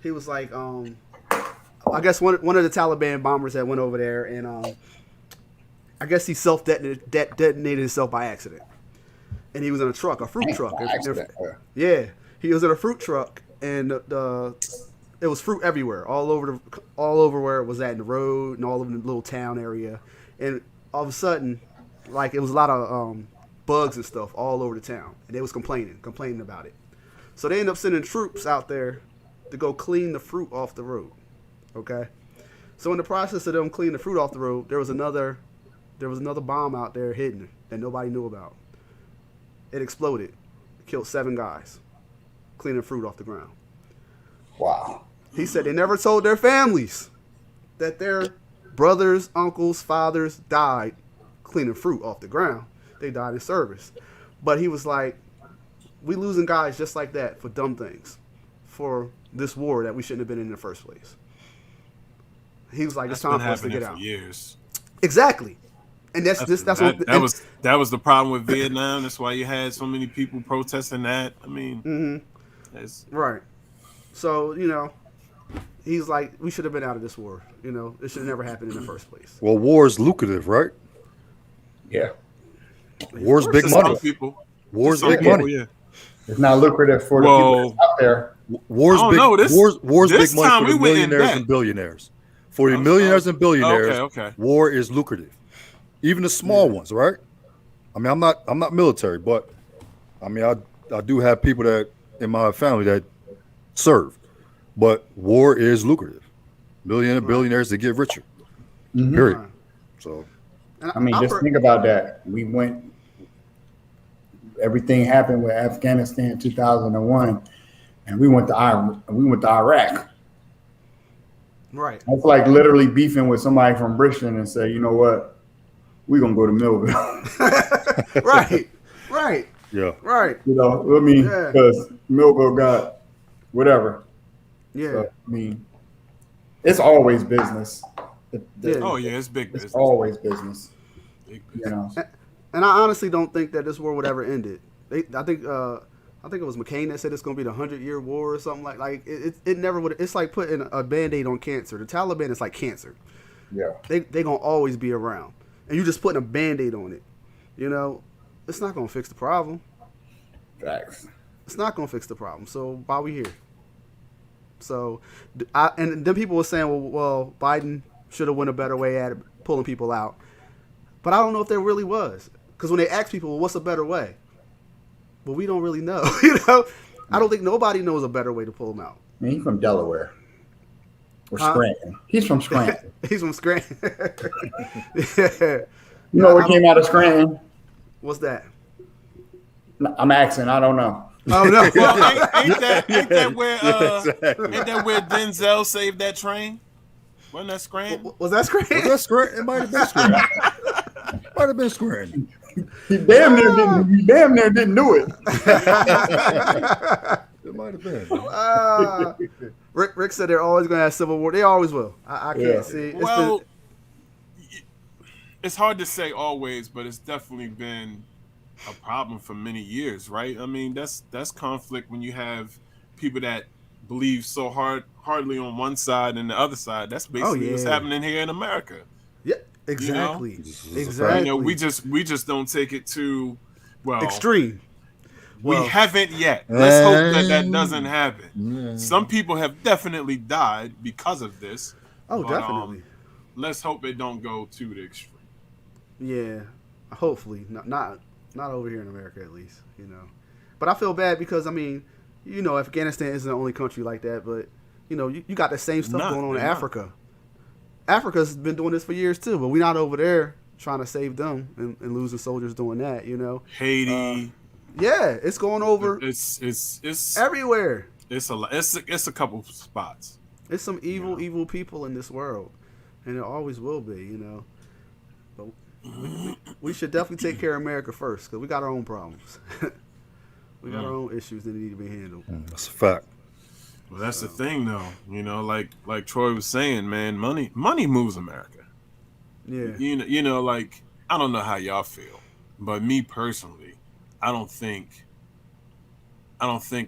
He was like, I guess one of the Taliban bombers that went over there, and I guess he detonated himself by accident, and he was in a fruit truck. Yeah, he was in a fruit truck, and the it was fruit everywhere, all over where it was at in the road and all over the little town area, and all of a sudden, like it was a lot of bugs and stuff all over the town, and they was complaining about it. So they ended up sending troops out there to go clean the fruit off the road. Okay, so in the process of them cleaning the fruit off the road, there was another bomb out there hidden that nobody knew about. It exploded, killed 7 guys, cleaning fruit off the ground.
Wow.
He said they never told their families that their brothers, uncles, fathers died cleaning fruit off the ground. They died in service. But he was like, we losing guys just like that for dumb things, for this war that we shouldn't have been in the first place. He was like, it's time for us to get out.
For years.
Exactly. And that
was the problem with Vietnam. That's why you had so many people protesting that. I mean,
right. So, you know, he's like, we should have been out of this war. You know, it should have never happened in the first place.
Well, war is lucrative, right?
Yeah.
War's big
to
money.
some people.
War's
To some
big
people,
money.
Yeah.
It's not lucrative for the people out there.
War's
I don't
big.
know, this-
War's
this
big
time
money for
we
the
went in
millionaires
debt.
and billionaires. For the millionaires and billionaires,
okay.
war is lucrative. Even the small ones, right? I mean, I'm not military, but I mean, I do have people that in my family that serve. But war is lucrative. Billionaires, they get richer. Period.
Right.
So,
I mean, just think about that. Everything happened with Afghanistan in 2001, and we went to Iraq.
Right.
It's like literally beefing with somebody from Britain and say, you know what, we're gonna go to Millville.
Right. Right.
yeah.
Right.
You know, I mean,
Yeah.
because Millville got whatever.
Yeah.
So, I mean, it's always business.
Yeah.
Oh yeah, it's big
It's
business.
always business.
Big
You
business.
know,
And I honestly don't think that this war would ever end it. I think it was McCain that said it's going to be the 100-year war or something like it never would. It's like putting a Band-Aid on cancer. The Taliban is like cancer.
yeah.
They going to always be around. And you just putting a Band-Aid on it. You know, it's not going to fix the problem.
Facts.
It's not going to fix the problem. So why we here? So, and then people were saying, well, Biden should have went a better way at pulling people out. But I don't know if there really was. Because when they ask people, well, what's a better way? Well, we don't really know. You know, I don't think nobody knows a better way to pull them out.
I mean, he's from Delaware. Or Scranton. He's from Scranton.
He's from Scranton. Yeah.
You know what came out of Scranton?
What's that?
No, I'm asking. I don't know.
Oh no!
Well, ain't that where Denzel saved that train? Wasn't that Scranton?
Was that Scranton?
That's great. It might have been Scranton. Might have been Scranton.
He damn near didn't do it.
It might have been.
Rick said they're always going to have civil war. They always will. I can't see.
Well, it's hard to say always, but it's definitely been a problem for many years, right? I mean, that's conflict when you have people that believe so hardly on one side and the other side. That's basically what's happening here in America.
Yeah, exactly.
You know?
Exactly.
You know, we just don't take it to
extreme.
We haven't yet. Let's hope that doesn't happen. Some people have definitely died because of this.
Oh,
but,
definitely.
Let's hope it don't go to the extreme.
Yeah, hopefully not over here in America at least. You know, but I feel bad because I mean, you know, Afghanistan isn't the only country like that, but you know, you got the same stuff going on in Africa. Africa's been doing this for years too, but we're not over there trying to save them and losing soldiers doing that. You know,
Haiti.
Yeah, it's going over.
It's
everywhere.
It's a couple spots.
It's some evil people in this world, and it always will be. You know, but we should definitely take care of America first because we got our own problems. We got our own issues that need to be handled.
That's a fact.
Well, that's the thing, though. You know, like Troy was saying, man, money moves America.
Yeah.
You know, like I don't know how y'all feel, but me personally, I don't think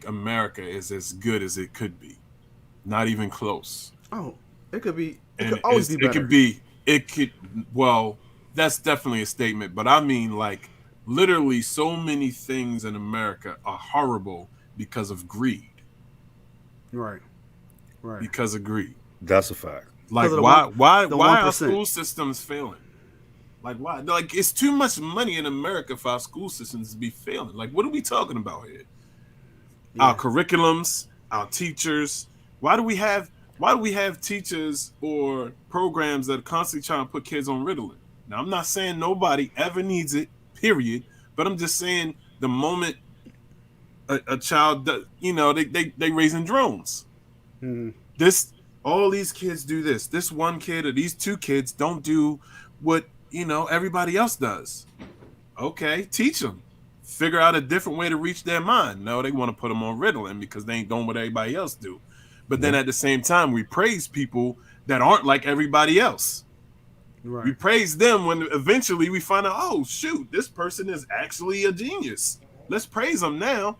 America is as good as it could be. Not even close.
Oh, it could be. It could always be better.
It could. Well, that's definitely a statement, but I mean, like, literally, so many things in America are horrible because of greed.
Right. Right.
because of greed.
That's a fact.
Like
Because of the
why
the
our
1%.
school systems failing? Like why? Like it's too much money in America for our school systems to be failing. Like what are we talking about here?
Yeah.
Our curriculums, our teachers. Why do we have teachers or programs that are constantly trying to put kids on Ritalin? Now I'm not saying nobody ever needs it, period. But I'm just saying the moment a child does, they raising drones.
Mhm.
All these kids do this. This one kid or these two kids don't do what everybody else does. Okay, teach them. Figure out a different way to reach their mind. No, they want to put them on Ritalin because they ain't doing what everybody else do. But then at the same time, we praise people that aren't like everybody else.
Right.
We praise them when eventually we find out, oh shoot, this person is actually a genius. Let's praise them now.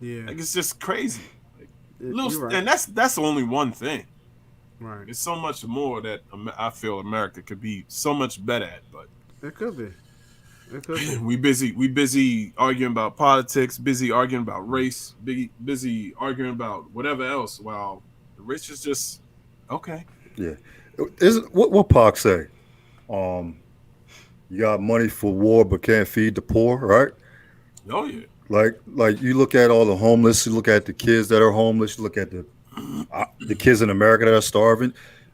Yeah.
Like it's just crazy.
You're right.
And that's only one thing.
Right.
It's so much more that I feel America could be so much better at, but
It could be. It could be.
we busy arguing about politics, busy arguing about race, busy arguing about whatever else, while the rich is just okay.
Yeah. What Pac say? You got money for war but can't feed the poor, right?
Oh yeah.
Like you look at all the homeless, you look at the kids that are homeless, you look at the kids in America that are starving.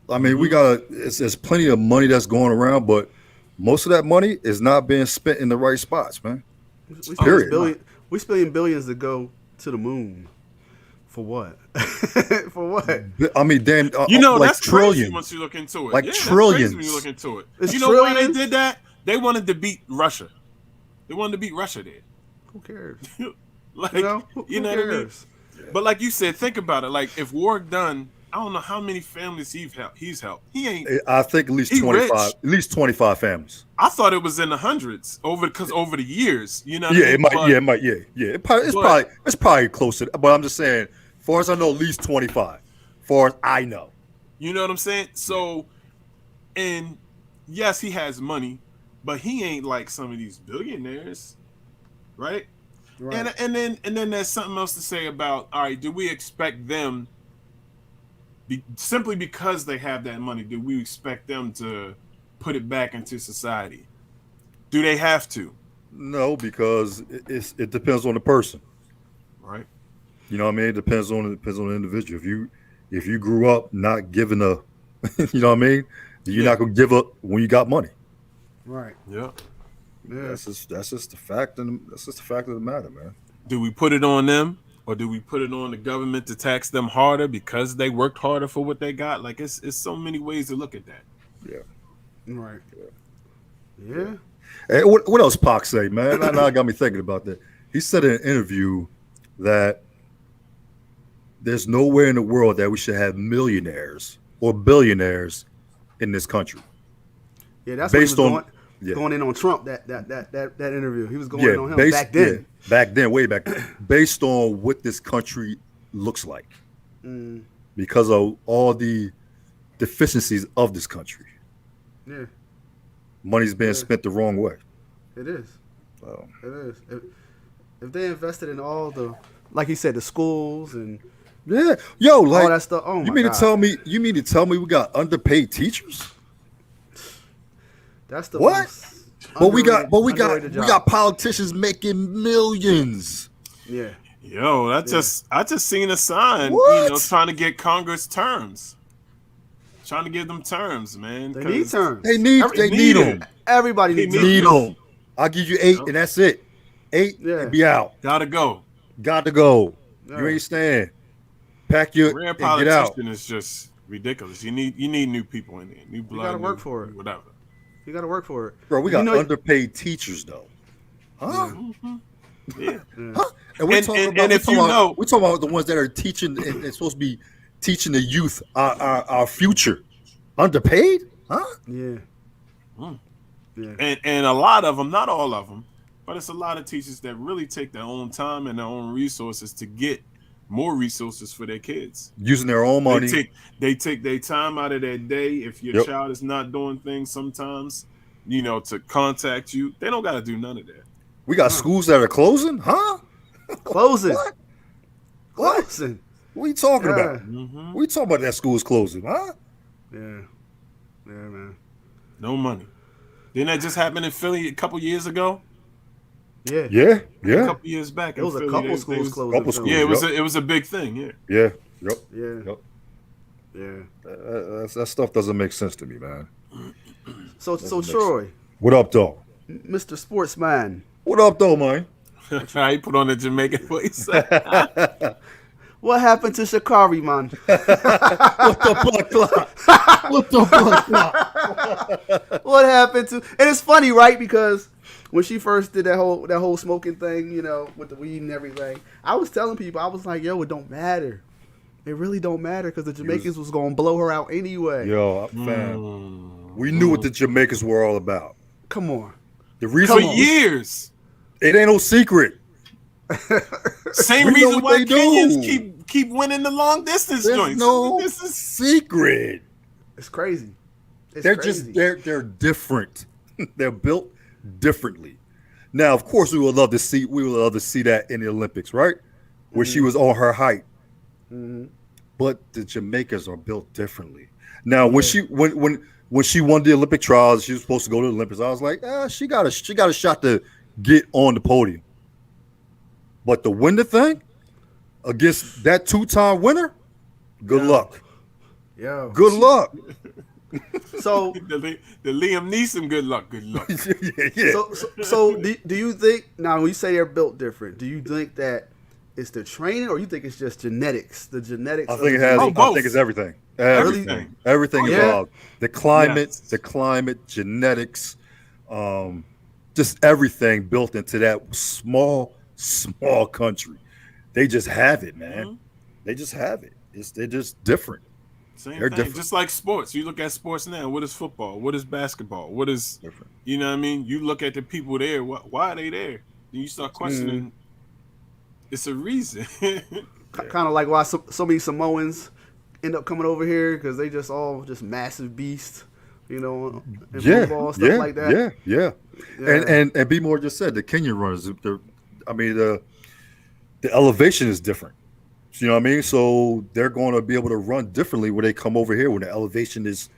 I mean, there's plenty of money that's going around, but most of that money is not being spent in the right spots, man.
We spending billions to go to the moon. For what? For what?
I mean, damn,
Like
that's
trillions.
trillions.
Once you look into it,
Like
that's
trillions.
crazy when you look into it.
It's
You know why they
trillions?
did that? They wanted to beat Russia. They wanted to beat Russia there.
Who cares?
Like,
You know? Who
what I mean?
cares?
But like you said, think about it. Like if war done, I don't know how many families he's helped. He ain't.
I think at least
He
25.
rich.
At least 25 families.
I thought it was in the hundreds over the years. You know? What
Yeah,
I
it
mean?
might.
But-
Yeah, it might. Yeah. It's probably closer. But I'm just saying, as far as I know, at least 25. As far as I know.
You know what I'm saying? So, and yes, he has money, but he ain't like some of these billionaires, right?
Right.
And then there's something else to say about, all right, do we expect them simply because they have that money, do we expect them to put it back into society? Do they have to?
No, because it depends on the person.
Right?
You know what I mean? It depends on the individual. If you grew up not giving a, you know what I mean? You're not gonna give up when you got money.
Right.
Yeah.
Yeah.
That's just the fact, and that's just the fact of the matter, man.
Do we put it on them, or do we put it on the government to tax them harder because they worked harder for what they got? Like it's so many ways to look at that.
Yeah.
Right. Yeah.
Hey, what else Pac say, man? Now got me thinking about that. He said in an interview that there's nowhere in the world that we should have millionaires or billionaires in this country.
Yeah. That's
Based
what he
on-
was going in on Trump. That interview. He was going
Yeah,
in on him back then.
way back then, based on what this country looks like,
Mm,
because of all the deficiencies of this country.
yeah.
Money's being spent the wrong way.
It is.
So,
It is. If they invested in all the, like he said, the schools and
yeah, yo, like
all that stuff. Oh my
you mean
God.
you mean to tell me we got underpaid teachers?
That's the
What?
most
But we
underrated job.
got politicians making millions.
Yeah.
Yo, I just seen a sign,
What?
trying to get Congress terms. Trying to give them terms, man.
They need
'cause
terms.
They need them.
Everybody
They
needs
need
terms.
Need them. I'll give you 8, and that's it. 8,
Yeah.
and be out.
Gotta go.
Got to go.
Yeah.
You understand? Pack your
Career
and get out.
politician is just ridiculous. You need new people in there, new blood.
gotta work
new-
for it.
Whatever.
You got to work for it.
Bro, we got
You know-
underpaid teachers though. Huh?
Yeah.
Huh? And we're
And-
talking
and-
about,
and if you know-
we're talking about the ones that are teaching and supposed to be teaching the youth our future. Underpaid? Huh?
Yeah.
Mm.
Yeah.
And a lot of them, not all of them, but it's a lot of teachers that really take their own time and their own resources to get more resources for their kids.
Using their own money.
They take their time out of their day. If your
Yep.
child is not doing things sometimes, to contact you, they don't got to do none of that.
We got schools that are closing? Huh?
Closing.
What?
Closing.
What are you talking
Yeah.
about? What are you talking about? That school's closing, huh?
Yeah, man.
No money. Didn't that just happen in Philly a couple years ago?
Yeah,
Yeah,
A
yeah,
couple years back.
it
in
was a
Philly,
couple
they
schools
was-
closed.
couple
in Philly.
Yeah,
schools.
it was a big thing. Yeah.
yeah, yep.
Yeah,
Yep.
yeah.
That stuff doesn't make sense to me, man.
So
makes
Troy,
What up, though?
Mr. Sportsman,
What up, though, man?
I put on the Jamaican voice.
what happened to Shakari, man?
What the blood clot? What the blood clot?
What happened to? And it's funny, right? Because when she first did that whole smoking thing, with the weed and everything, I was telling people, I was like, yo, it don't matter. It really don't matter because the Jamaicans was gonna blow her out anyway.
Yo, fam, we knew what the Jamaicans were all about.
Come on.
The
For
reason
years.
it ain't no secret.
Same
We know
reason
what
why
they do.
Kenyans keep winning the long distance
There's
joints.
no
This is
secret.
It's crazy. It's
They're
crazy.
they're different. They're built differently. Now, of course, we would love to see that in the Olympics, right? Where she was on her height. But the Jamaicans are built differently. Now, when she won the Olympic trials, she was supposed to go to the Olympics. I was like, she got a shot to get on the podium. But to win the thing against that two-time winner, good luck.
Yo.
Good luck.
So
the Liam Neeson. Good luck. Good luck.
yeah.
So do you think now when you say they're built different, do you think that it's the training or you think it's just genetics? The genetics.
I
of
think it
the
has.
Oh,
I
both.
think it's everything.
Everything.
Everything
Yeah.
involved. The climate,
Yes.
the climate, genetics, just everything built into that small country. They just have it, man. They just have it. They're just different.
Same
They're
thing.
different.
Just like sports. You look at sports now. What is football? What is basketball? What is
Different.
You know what I mean? You look at the people there. Why are they there? Then you start questioning. It's a reason.
kind of like why so many Samoans end up coming over here because they just all just massive beasts, in football stuff like that.
Yeah. And B More just said the Kenyan runners. The elevation is different. You know what I mean? So they're going to be able to run differently when they come over here when the elevation is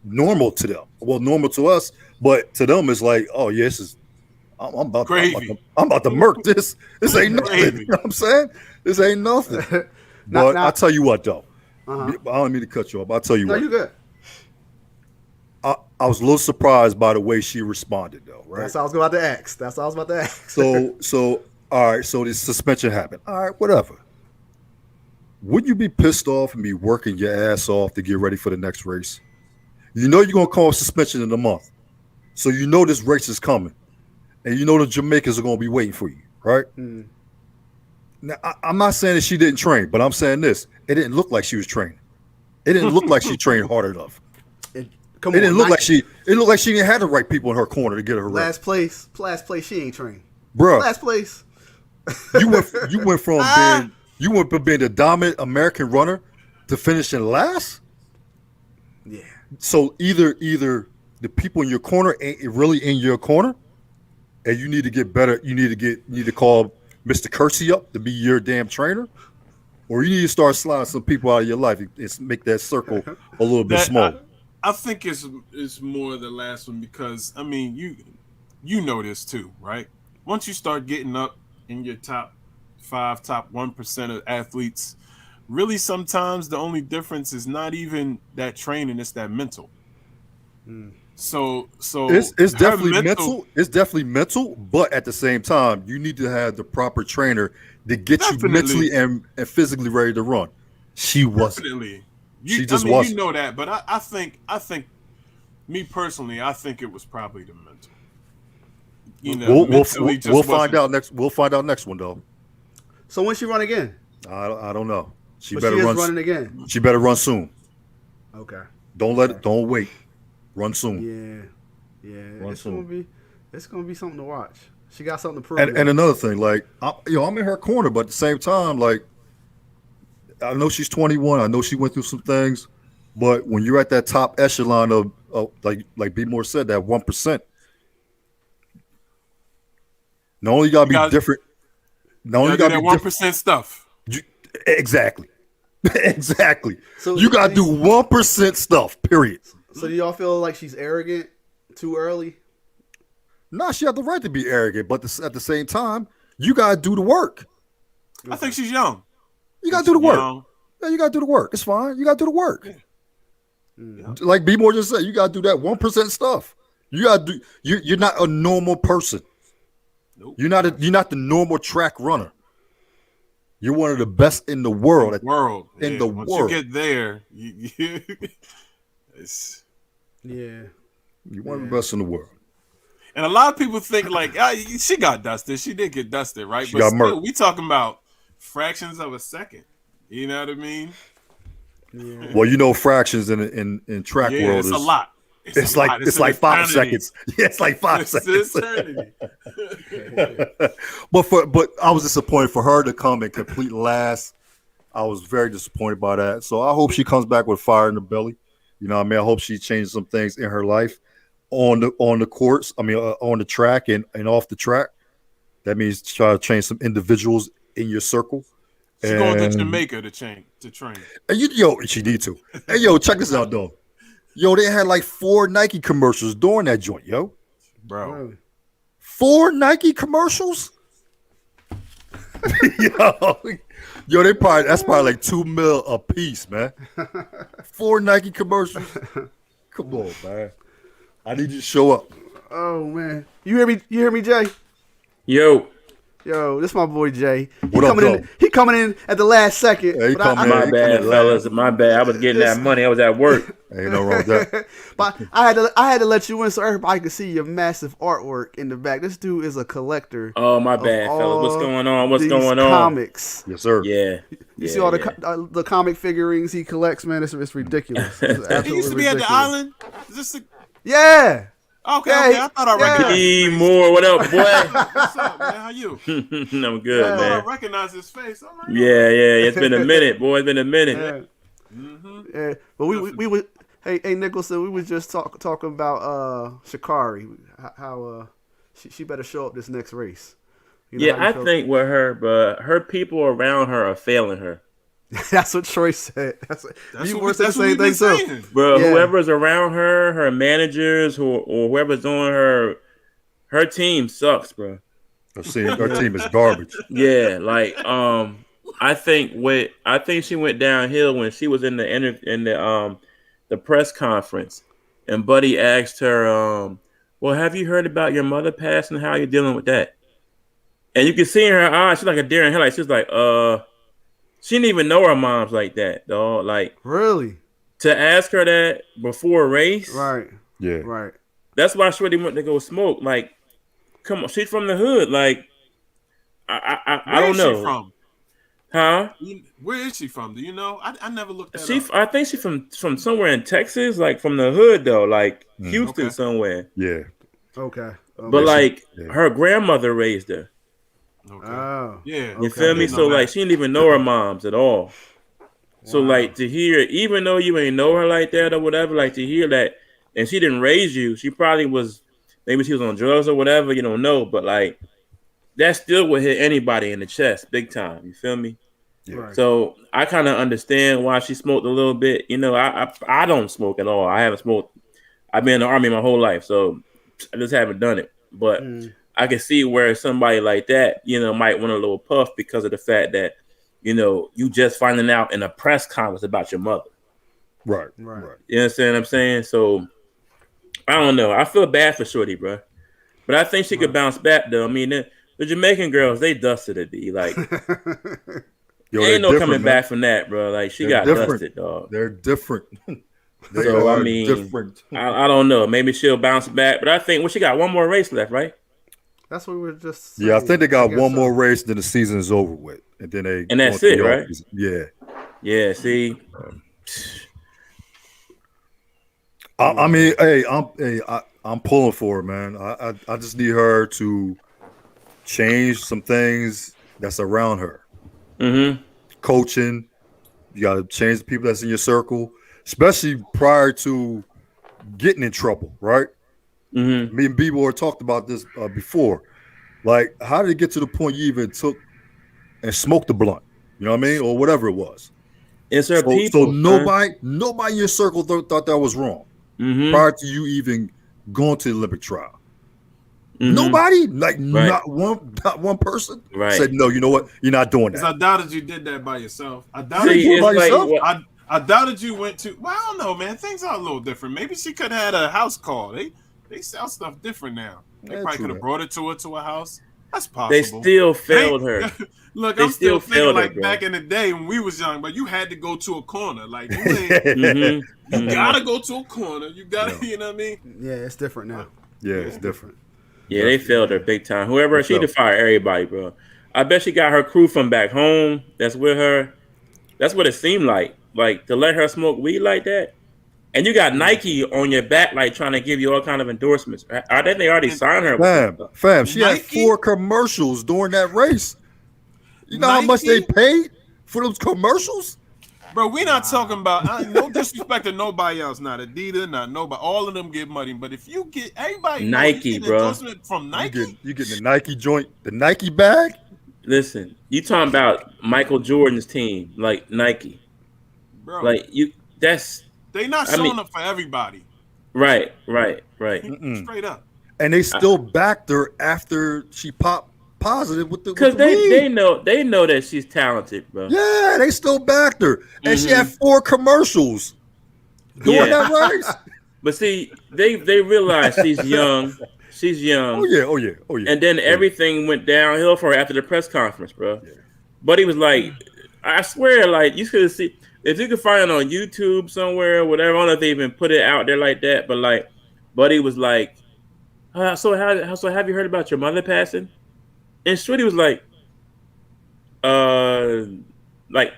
normal to them. Well, normal to us, but to them it's like, oh yeah, this is. I'm about to murk this. This ain't nothing.
Gravy.
You know what I'm saying? This ain't nothing. But
Now-
I'll tell you what though.
Uh-huh.
I don't mean to cut you off. I'll tell you
No,
what.
you good.
I was a little surprised by the way she responded though, right?
That's what I was about to ask.
So all right, so this suspension happened. All right, whatever. Would you be pissed off and be working your ass off to get ready for the next race? You know you're gonna call suspension in a month. So you know this race is coming. And you know the Jamaicans are gonna be waiting for you, right? Now I'm not saying that she didn't train, but I'm saying this. It didn't look like she was training. It didn't look like she trained hard enough. It didn't look like she didn't have the right people in her corner to get her ready.
last place. She ain't trained.
Bruh.
Last place.
You went from being the dominant American runner to finishing last.
Yeah.
So either the people in your corner ain't really in your corner, and you need to get better. You need to call Mr. Kersey up to be your damn trainer, or you need to start sliding some people out of your life and make that circle a little bit smaller.
I think it's more the last one because I mean you know this too, right? Once you start getting up in your top 5, top 1% of athletes, really sometimes the only difference is not even that training, it's that mental. So
It's
her
definitely mental. It's definitely mental, but at the same time, you need to have the proper trainer to get you
Definitely.
mentally and physically ready to run. She wasn't.
Definitely.
She just
You
wasn't.
know that, but I think me personally, I think it was probably the mental.
We'll
mentally just
find
wasn't-
out next. We'll find out next one though.
So when she run again?
I don't know. She
But
better
she is
run.
running again.
She better run soon.
Okay.
Don't wait. Run soon.
Yeah.
Run soon.
It's gonna be something to watch. She got something to prove.
And another thing, like I'm in her corner, but at the same time, like I know she's 21. I know she went through some things, but when you're at that top echelon of like B More said, that 1%, not only you gotta be different. Not only
You
you
gotta
gotta
do
be
that 1% stuff.
Exactly. Exactly.
So
You gotta do 1% stuff. Period.
So do y'all feel like she's arrogant too early?
Nah, she had the right to be arrogant, but at the same time, you gotta do the work.
I think she's young.
You gotta do the work.
Young.
Yeah, you gotta do the work. It's fine. You gotta do the work. Like B More just said, you gotta do that 1% stuff. You gotta do. You're not a normal person.
Nope.
You're not the normal track runner. You're one of the best in the world.
World.
In
Yeah,
the
once
world.
you get there, it's.
Yeah.
You're one of the best in the world.
And a lot of people think like she got dusted. She did get dusted, right?
She
But
got
still,
murked.
we talking about fractions of a second. You know what I mean?
Yeah.
Well, you know, fractions in track
Yeah,
world
it's
is
a lot.
It's
a
like
lot.
it's
an
like 5
eternity.
seconds. Yeah, it's like 5
It's
seconds.
eternity.
But I was disappointed for her to come and complete last. I was very disappointed by that. So I hope she comes back with fire in the belly. You know what I mean? I hope she changes some things in her life on the courts. I mean, on the track and off the track. That means try to change some individuals in your circle.
She going to
And-
Jamaica to train.
And she need to. Hey, yo, check this out, though. Yo, they had like 4 Nike commercials during that joint, yo.
Bro.
Really?
4 Nike commercials? yo, that's probably like $2 million a piece, man. 4 Nike commercials. Come on, man. I need you to show up.
Oh man. You hear me? You hear me, Jay?
Yo,
Yo, this my boy Jay.
What up, though?
He coming in at the last second.
Yeah, he
but
coming in.
my
Hey,
bad,
come on.
fellas. My bad. I was getting that money. I was at work.
Ain't no wrong with that.
But I had to let you in so everybody could see your massive artwork in the back. This dude is a collector.
Oh, my bad,
of
fellas. What's
all
going on? What's
these
going on?
Comics.
Yes, sir.
Yeah.
You see all the comic figurines he collects, man. It's ridiculous. It's
He
absolutely
used to be at the
ridiculous.
island. Is this the
Yeah.
okay?
Yeah,
Okay, I thought I
yeah.
recognized.
E Moore, what up, boy?
What's up, man? How you?
I'm good,
I thought
man.
I recognized his face. I'm like,
Yeah. It's been a minute, boy. It's been a minute.
Yeah. Yeah. But we would. Hey Nicholson, we was just talking about Sha'Carri. How she better show up this next race. You know
Yeah,
how you
I
feel?
think with her, but her people around her are failing her.
That's what Troy said. That's you
what
were saying the
we've
same
been
thing too.
saying.
Bro,
Yeah.
whoever's around her, her managers, or whoever's on her team sucks, bro.
Her team is garbage.
Yeah, like I think she went downhill when she was in the press conference, and Buddy asked her, "Well, have you heard about your mother passing? How are you dealing with that?" And you can see in her eyes, she's like a deer in headlights. She's like, she didn't even know her mom's like that, dog. Like
Really?
to ask her that before a race,
Right.
Yeah.
Right.
that's why Shorty went to go smoke. Like, come on, she's from the hood. Like, I
Where
don't
is
know,
she from?
huh?
Where is she from? Do you know? I never looked that
She,
up.
I think she's from somewhere in Texas, like from the hood though, like Houston
Okay.
somewhere.
Yeah.
Okay.
But like
yeah.
her grandmother raised her.
Okay.
Oh.
Yeah.
You feel me?
I didn't
So
know
like
that.
she didn't even know her moms at all. So like to hear, even though you ain't know her like that or whatever, like to hear that, and she didn't raise you, she probably was, maybe she was on drugs or whatever, you don't know. But like that still would hit anybody in the chest, big time. You feel me?
Right.
So I kind of understand why she smoked a little bit. You know, I don't smoke at all. I haven't smoked. I've been in the army my whole life, so I just haven't done it. But I can see where somebody like that, you know, might want a little puff because of the fact that, you know, you just finding out in a press conference about your mother.
Right.
Right.
Right.
You understand what I'm saying? So I don't know. I feel bad for Shorty, bro. But I think she could bounce back though. I mean, the Jamaican girls, they dusted it. Be like,
Yo,
ain't no
they're
coming
different,
back from that, bro. Like she
They're
got
different.
dusted, dog.
They're different. They
So, I
are
mean,
different.
I don't know. Maybe she'll bounce back. But I think, well, she got one more race left, right?
That's what we were just.
Yeah, I
saying.
think they got
guess
one
so.
more race, then the season is over with, and then they.
And that's
go into
it,
the
right?
offseason. Yeah.
Yeah, see?
I mean, hey, I'm pulling for it, man. I just need her to change some things that's around her.
Mm-hmm.
Coaching, you got to change the people that's in your circle, especially prior to getting in trouble, right?
Mm-hmm.
Me and B-Boy talked about this before. Like, how did it get to the point you even took and smoked the blunt? You know what I mean? Or whatever it was.
It's her
So,
people.
so nobody in your circle thought that was wrong
Mm-hmm.
prior to you even going to the Olympic trial.
Mm-hmm.
Nobody, like
Right.
not one person,
Right.
said no. You know what? You're not doing
Because I
that.
doubted you did that by yourself. I
See,
doubted
See,
you.
it's
by
like
yourself?
what-
I doubted you went to. Well, I don't know, man. Things are a little different. Maybe she could have had a house call. They sell stuff different now. They
Yeah,
probably
true
could have
that.
brought it to a house. That's possible.
they still failed her.
Look,
They
I'm still
still
thinking
failed her,
like
bro.
back in the day when we was young, but you had to go to a corner. Like you, ain't,
Mm-hmm.
you gotta go to a corner. You gotta,
Yeah.
you know what I mean?
Yeah, it's different now.
Yeah, it's different.
Yeah, they failed her big time. Whoever she
They failed.
fired everybody, bro. I bet she got her crew from back home that's with her. That's what it seemed like. Like to let her smoke weed like that. And you got Nike on your back, like trying to give you all kind of endorsements. I think they already signed her.
Fam, she had
Nike?
4 commercials during that race. You know how much they
Nike?
paid for those commercials?
Bro, we not talking about no disrespect to nobody else, not Adidas, not nobody. All of them get money, but if you get everybody knows
Nike,
you get
bro.
endorsement from Nike.
You get the Nike joint, the Nike bag.
Listen, you talking about Michael Jordan's team, like Nike.
Bro,
Like you that's
they not
I
showing
mean-
up for everybody.
right.
Straight up.
And they still backed her after she popped positive with the
Because
weed.
they know that she's talented, bro.
Yeah, they still backed her, and she had
Mhm.
4 commercials during
Yeah.
that race.
But see, they realize she's young. She's young.
Oh yeah.
And then everything went downhill for her after the press conference, bro.
Yeah.
But he was like, I swear, like you could see if you could find it on YouTube somewhere or whatever. I don't know if they even put it out there like that, but like, Buddy was like, so have you heard about your mother passing? And Shreddy was like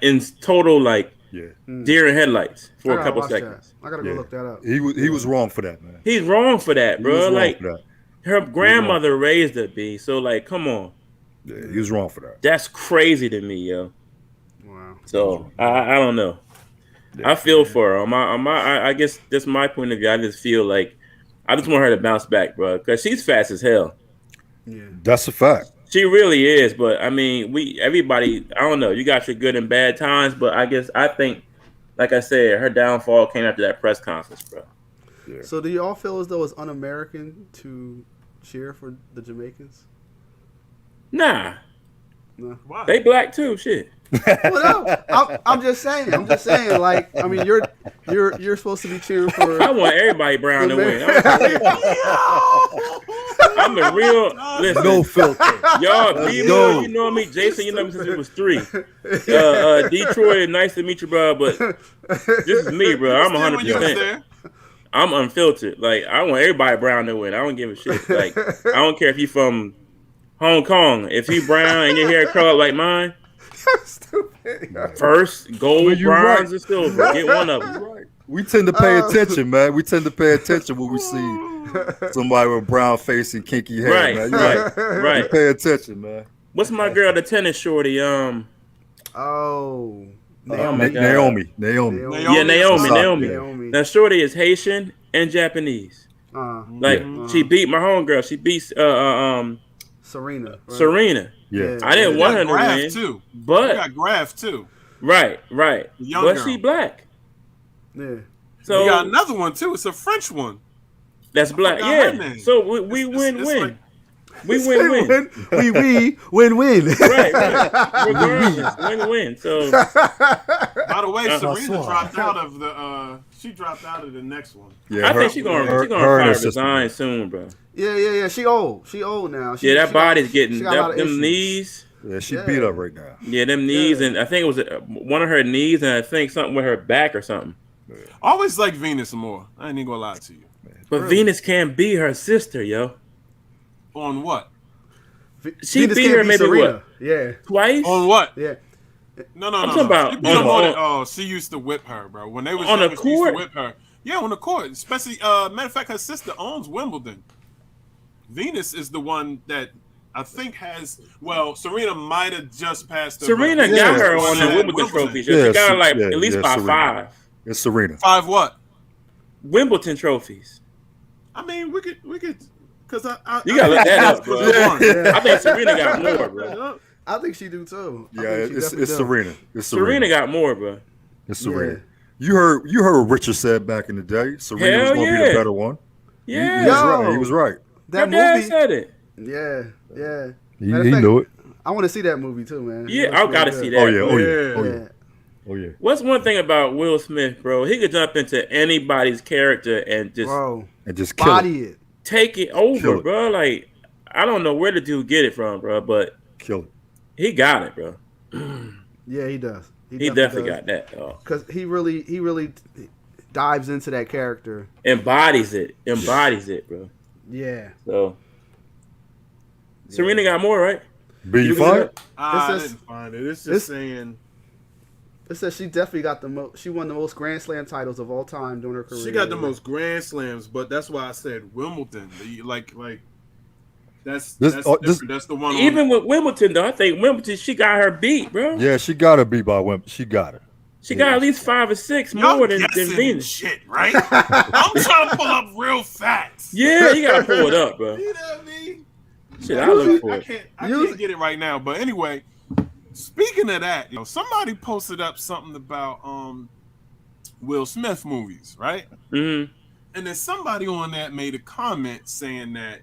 in total like
Yeah,
deer in headlights for
I
a
gotta
couple
watch
seconds.
that. I gotta go
Yeah.
look that up.
he was wrong for that, man.
He's wrong for that,
He was
bro.
wrong
Like
for that.
her grandmother raised her, B. So like, come on,
Yeah, he was wrong for that.
that's crazy to me, yo.
Wow.
So I don't know. I feel for her. I guess that's my point of view. I just feel like I just want her to bounce back, bro, because she's fast as hell.
Yeah.
That's a fact.
She really is. But I mean, everybody. I don't know. You got your good and bad times, but I think, like I said, her downfall came after that press conference, bro.
Yeah.
So do you all feel as though it's un-American to cheer for the Jamaicans?
Nah,
No.
Why?
they black too. Shit.
Well, no. I'm just saying. Like, I mean, you're supposed to be cheering for.
I want everybody brown to win. I'm a real listen.
No filter.
Y'all,
Let's
B-Boy,
go.
you know me. Jason, you know me since we was 3. Detroit, nice to meet you, bro. But this is me, bro. I'm
Still when you was
100%.
there.
I'm unfiltered. Like, I want everybody brown to win. I don't give a shit. Like, I don't care if you from Hong Kong. If you brown and your hair curled like mine,
Stupid.
first, gold,
Well, you're
bronze,
right.
and silver. Get one of them.
Right. We tend to pay attention, man. We tend to pay attention when we see somebody with brown face and kinky hair,
Right,
man. You
right,
We
right.
pay attention, man.
What's my girl, the tennis shorty?
Oh.
Oh my God.
Naomi.
Yeah, Naomi.
Naomi.
Now, shorty is Haitian and Japanese. Like, she beat my homegirl. She beats
Serena. Right?
Serena.
Yeah.
I didn't
You
want
got
her to
Graf,
win,
too. You
but
got Graf too.
right.
The young
But
girl.
she black,
Yeah.
so
You got another one too. It's a French one.
that's black.
forgot her
Yeah.
name.
So we
It's
win-win.
like-
We win-win.
Win-win.
Right. Regardless, win-win. So
By the way, Serena
Bonsoir.
dropped out of the. She dropped out of the next one.
Yeah,
I think she's gonna
her
fire
and her sister.
design soon, bro.
Yeah. She old now. She,
Yeah, that
she
body's
got-
getting
she got a lot of
them
issues.
knees.
Yeah, she
Yeah.
beat up right now.
Yeah, them knees,
Yeah.
and I think it was one of her knees, and I think something with her back or something.
I always liked Venus more. I ain't even gonna lie to you.
But Venus can't be her sister, yo.
On what?
She
Venus
beat
can't
her
beat
maybe
Serena.
what?
Yeah.
Twice
On what?
Yeah.
No.
I'm talking about
She beat her
on-
more than-
on-
oh, she used to whip her, bro. When they was
On the
younger, she used to
court?
whip her. Yeah, on the court. Especially, matter of fact, her sister owns Wimbledon. Venus is the one that I think has. Well, Serena might have just passed her.
Serena
but-
got her
Yeah,
on the
yeah,
Wimbledon trophy. She
Yeah,
got her like
yeah,
at least
yeah,
by
Serena.
5
It's Serena.
5 what?
Wimbledon trophies.
I mean, we could, because I
You gotta look that up, bro.
Yeah.
I think Serena got more, bro.
I think she do too. I
Yeah,
think she
it's
definitely do.
Serena. It's
Serena got more, bro.
It's Serena. You heard what Richard said back in the day. Serena was
Hell
going to be
yeah.
the better one.
Yeah.
He was
Yo.
right. He was right.
That
Your dad
movie.
said it.
Yeah, yeah.
He
Matter of fact,
knew it.
I want to see that movie too, man.
Yeah,
It
I
looks
gotta
really
see
good.
that.
Oh yeah. Oh yeah.
Yeah.
Oh yeah.
Yeah.
Oh yeah.
What's one thing about Will Smith, bro? He could jump into anybody's character and just
Bro,
And just kill it.
body it.
take it over,
Kill it.
bro. Like, I don't know where the dude get it from, bro, but
Kill it.
he got it, bro.
Yeah, he does.
He definitely got that, dog.
Because he really dives into that character.
Embodies it, bro.
Yeah.
So, Serena got more, right?
B, you
You
find
can
it?
I
It's just-
didn't find it. It's just
it's-
saying
It says she definitely got the most. She won the most Grand Slam titles of all time during her career.
she got the most Grand Slams, but that's why I said Wimbledon. Like that's
This-
different.
this-
That's the one.
Even with Wimbledon, though, I think Wimbledon, she got her beat, bro.
Yeah, she got to be by women. She got it.
She got at least 5 or 6
y'all
more than
guessing
Venus.
shit, right? I'm trying to pull up real facts.
Yeah, you gotta pull it up, bro.
You know what I mean?
Shit, I look for
I
it.
can't get it right now. But anyway, speaking of that, somebody posted up something about Will Smith movies, right?
Mm-hmm.
And then somebody on that made a comment saying that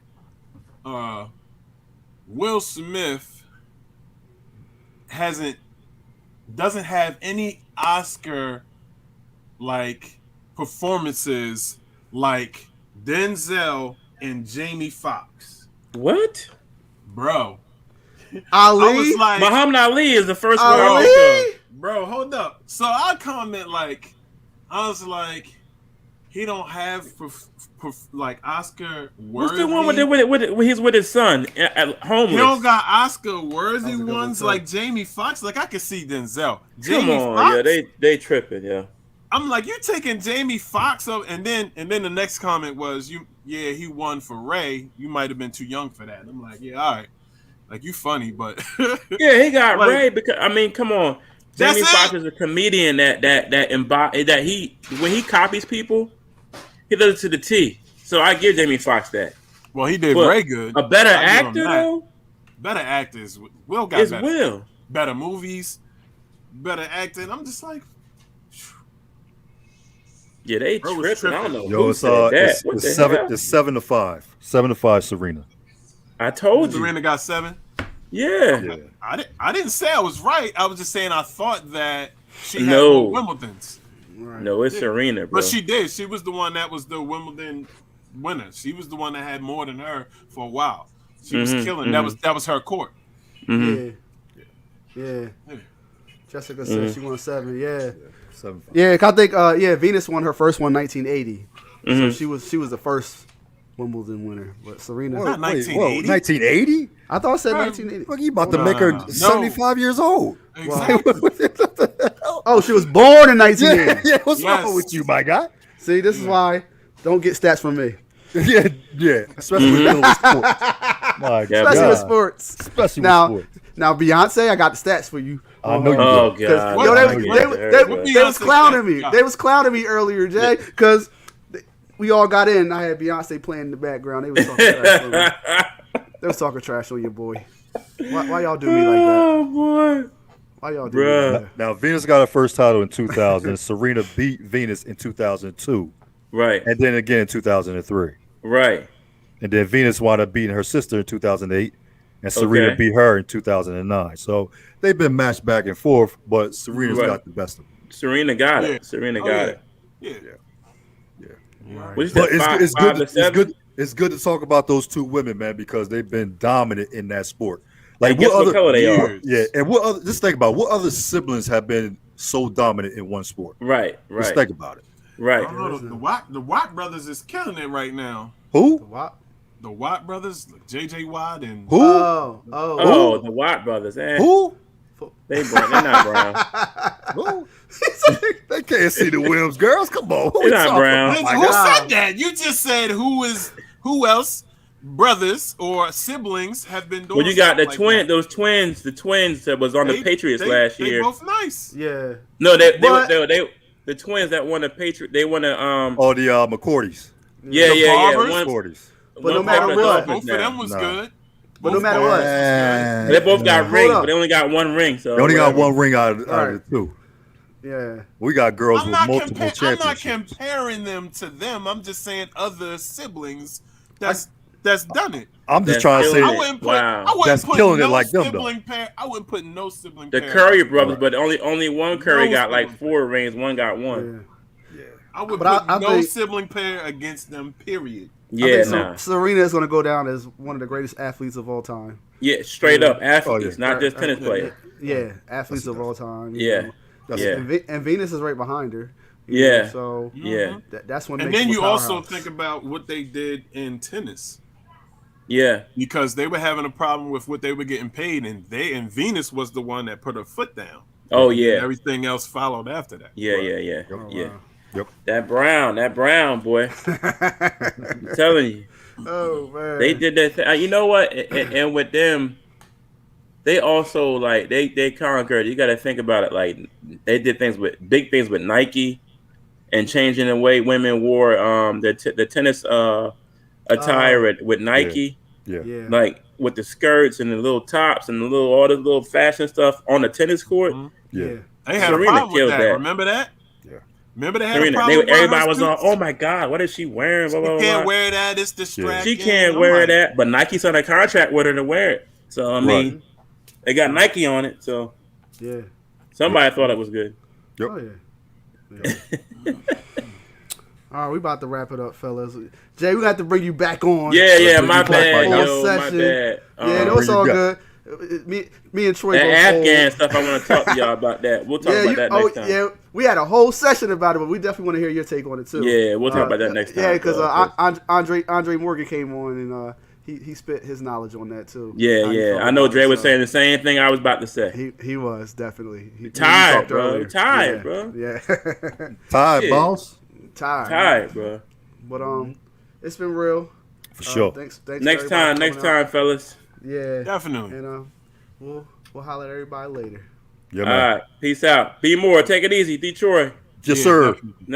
Will Smith doesn't have any Oscar like performances like Denzel and Jamie Foxx.
What?
Bro.
Ali.
I was like,
Muhammad Ali is the first one I
Ali?
think of.
bro, hold up. So I comment like, I was like, he don't have like Oscar worthy.
What's the one with he's with his son at homeless?
He don't got Oscar worthy
That's a good
ones
one,
like Jamie Foxx. Like I could see Denzel.
Come
Jamie
on,
Foxx,
yeah, they tripping, yeah.
I'm like, you're taking Jamie Foxx up, and then the next comment was, he won for Ray. You might have been too young for that. And I'm like, yeah, all right. Like you funny, but
Yeah, he got
Like-
Ray because I mean, come on.
That's
Jamie
it.
Foxx is a comedian that he when he copies people, he does it to the T. So I give Jamie Foxx that.
well, he did
But
Ray good.
A better
I give him
actor
that.
though
Better actors. Will got
is
better.
Will.
Better movies, better acting. I'm just like,
Yeah, they
Bro was
tripping. I don't know
Yo,
who
it's
said that.
it's,
What
it's
the
seven.
hell?
It's 7-5. 7-5. Serena.
I told you.
Serena got 7.
Yeah.
Yeah.
I didn't say I was right. I was just saying I thought that she had
No.
more Wimbledons.
Right.
No, it's Serena, bro.
But she did. She was the one that was the Wimbledon winner. She was the one that had more than her for a while. She was
Mhm,
killing.
mhm.
That was her court.
Mhm.
Yeah.
Yeah.
Jessica said she won 7. Yeah.
7-5.
Yeah, I think Venus won her first one 1980. So
Mhm.
she was the first Wimbledon winner. But Serena,
Not
Wait,
1980.
1980?
I thought I said
Right.
1980.
Look, you about to
No,
make her
no, no.
75 years old.
Exactly.
Oh, she was born in
Yeah,
1980.
yeah. What's
Yes.
wrong with you, my guy?
See, this is why don't get stats from me.
Yeah, yeah. Especially with dealing with sports. My
Yeah,
Especially
God.
with sports.
Especially
Now,
with sports.
now Beyonce, I got the stats for you.
I know you
Oh
do.
god.
What-
Yo,
I
they,
know
they,
you
they,
do.
they,
Beyonce
was clowning me.
stats,
They was clowning me earlier, Jay, because we all got in. I had Beyonce playing in the background. They was talking trash on me. They was talking trash on your boy. Why y'all do me like that?
Oh boy.
Why y'all do me
Bruh.
like that?
Now, Venus got her first title in 2000. Serena beat Venus in 2002.
Right.
And then again in 2003.
Right.
And then Venus wound up beating her sister in 2008. And Serena
Okay.
beat her in 2009. So they've been matched back and forth, but Serena's
Right.
got the best of them.
Serena got
Yeah.
it. Serena
Oh,
got
yeah.
it.
Yeah.
What you
But
said, five
it's
to
good.
seven?
It's good to talk about those two women, man, because they've been dominant in that sport. Like
And guess what color they are?
Years.
Yeah, and what other? Just think about what other siblings have been so dominant in one sport.
Right.
Just
Right.
think about it.
Right.
I don't know, the Watt brothers is killing it right now.
Who?
What?
The Watt brothers, JJ Watt and
Who?
Oh.
Oh, the Watt brothers.
Who?
They brown. They're not brown.
Who? They can't see the Williams girls. Come on. Who
They're
we
not
talking
brown.
about, my
who
guy?
said that? You just said who else brothers or siblings have been doing.
Well, you got the
something like
twin. The twins that was on
that.
the Patriots
They-
last
they
year.
both nice.
Yeah.
No, they
But-
the twins that won the Patriot. They won a
Oh, the McCourties.
yeah.
Barbers?
One,
McCourties.
But no
one
matter
part of
what,
Dolphins
Both of
now.
them was
No.
good.
But no
Both
matter
Barbers
what.
was good.
They both got
Hold
rings,
up.
but they only got one ring. So
They only got
whatever.
one ring out of
Right.
the two.
Yeah.
We got girls
I'm
with
not,
multiple
I'm not
championships.
comparing them to them. I'm just saying other siblings that's done it.
I'm just
That's
trying to
killing
say
I
it.
wouldn't put.
Wow.
I wouldn't
That's
put
killing it
no
like them, though.
sibling pair. I wouldn't put no sibling.
The
pair
Curry
against-
brothers,
Right.
but only one Curry
No
got like
sibling
4 rings. One got 1.
Yeah.
I would
But
put
I
no
think-
sibling pair against them. Period.
I
Yeah,
think
nah.
Serena is going to go down as one of the greatest athletes of all time.
Yeah, straight up athletes,
Oh, yeah.
not just tennis players.
Yeah, athletes of all time. you
Yeah.
know.
That's
Yeah.
And Venus is right behind her. you
Yeah.
know, so
Yeah,
that's what
And
makes
then
them a
you also
powerhouse.
think about what they did in tennis
yeah,
because they were having a problem with what they were getting paid, and Venus was the one that put her foot down.
oh
And
yeah,
everything else followed after that.
yeah,
Right.
yeah, yeah,
Yep.
yeah.
wow.
Yep.
That brown boy, I'm telling you,
Oh man.
they did that. You know what? And with them, they also like they conquered. You got to think about it. Like they did big things with Nike, and changing the way women wore the tennis attire with Nike.
Yeah.
Yeah.
Like with the skirts and the little tops and all the little fashion stuff on the tennis court.
Mhm.
Yeah.
They had
Serena
a problem with
killed
that.
that.
Remember that?
Yeah.
Remember they had a
Serena,
problem with
everybody
her
was on.
suits?
Oh my God, what is she wearing? Blah, blah,
She
blah,
can't
blah.
wear that. It's distracting.
She can't
I'm
wear
like,
that, but Nike signed a contract with her to wear it. So I mean, they got Nike on it. So
Yeah.
somebody thought it was good.
Yep.
Oh yeah. Yeah. All right, we about to wrap it up, fellas. Jay, we got to bring you back on.
Yeah,
bring
my
you back,
bad,
my
yo,
guy.
my bad.
Yeah, no,
bring
it's
you
all
back.
good. Me and Troy
That
go
Afghan
whole-
stuff, I want to talk to y'all about that. We'll talk about that next time.
Yeah, we had a whole session about it, but we definitely want to hear your take on it too.
Yeah, we'll talk about that next time.
Yeah, because
bro.
Andre Morgan came on and he spit his knowledge on that too.
Yeah,
How he
yeah.
felt
I know
about
Dre
it,
was
so
saying the same thing I was about to say.
he was definitely he
Tired,
talked
bro.
earlier.
Tired,
Yeah,
bro.
Yeah,
Tired,
Shit.
boss.
tired.
bro.
But it's been real.
For sure.
Thanks.
Next time, fellas.
Yeah,
Definitely.
and we'll holler at everybody later.
Yeah,
All
man.
right, peace out. Be more. Take it easy, Detroit.
Yes,
Yeah,
sir.
definitely.
Next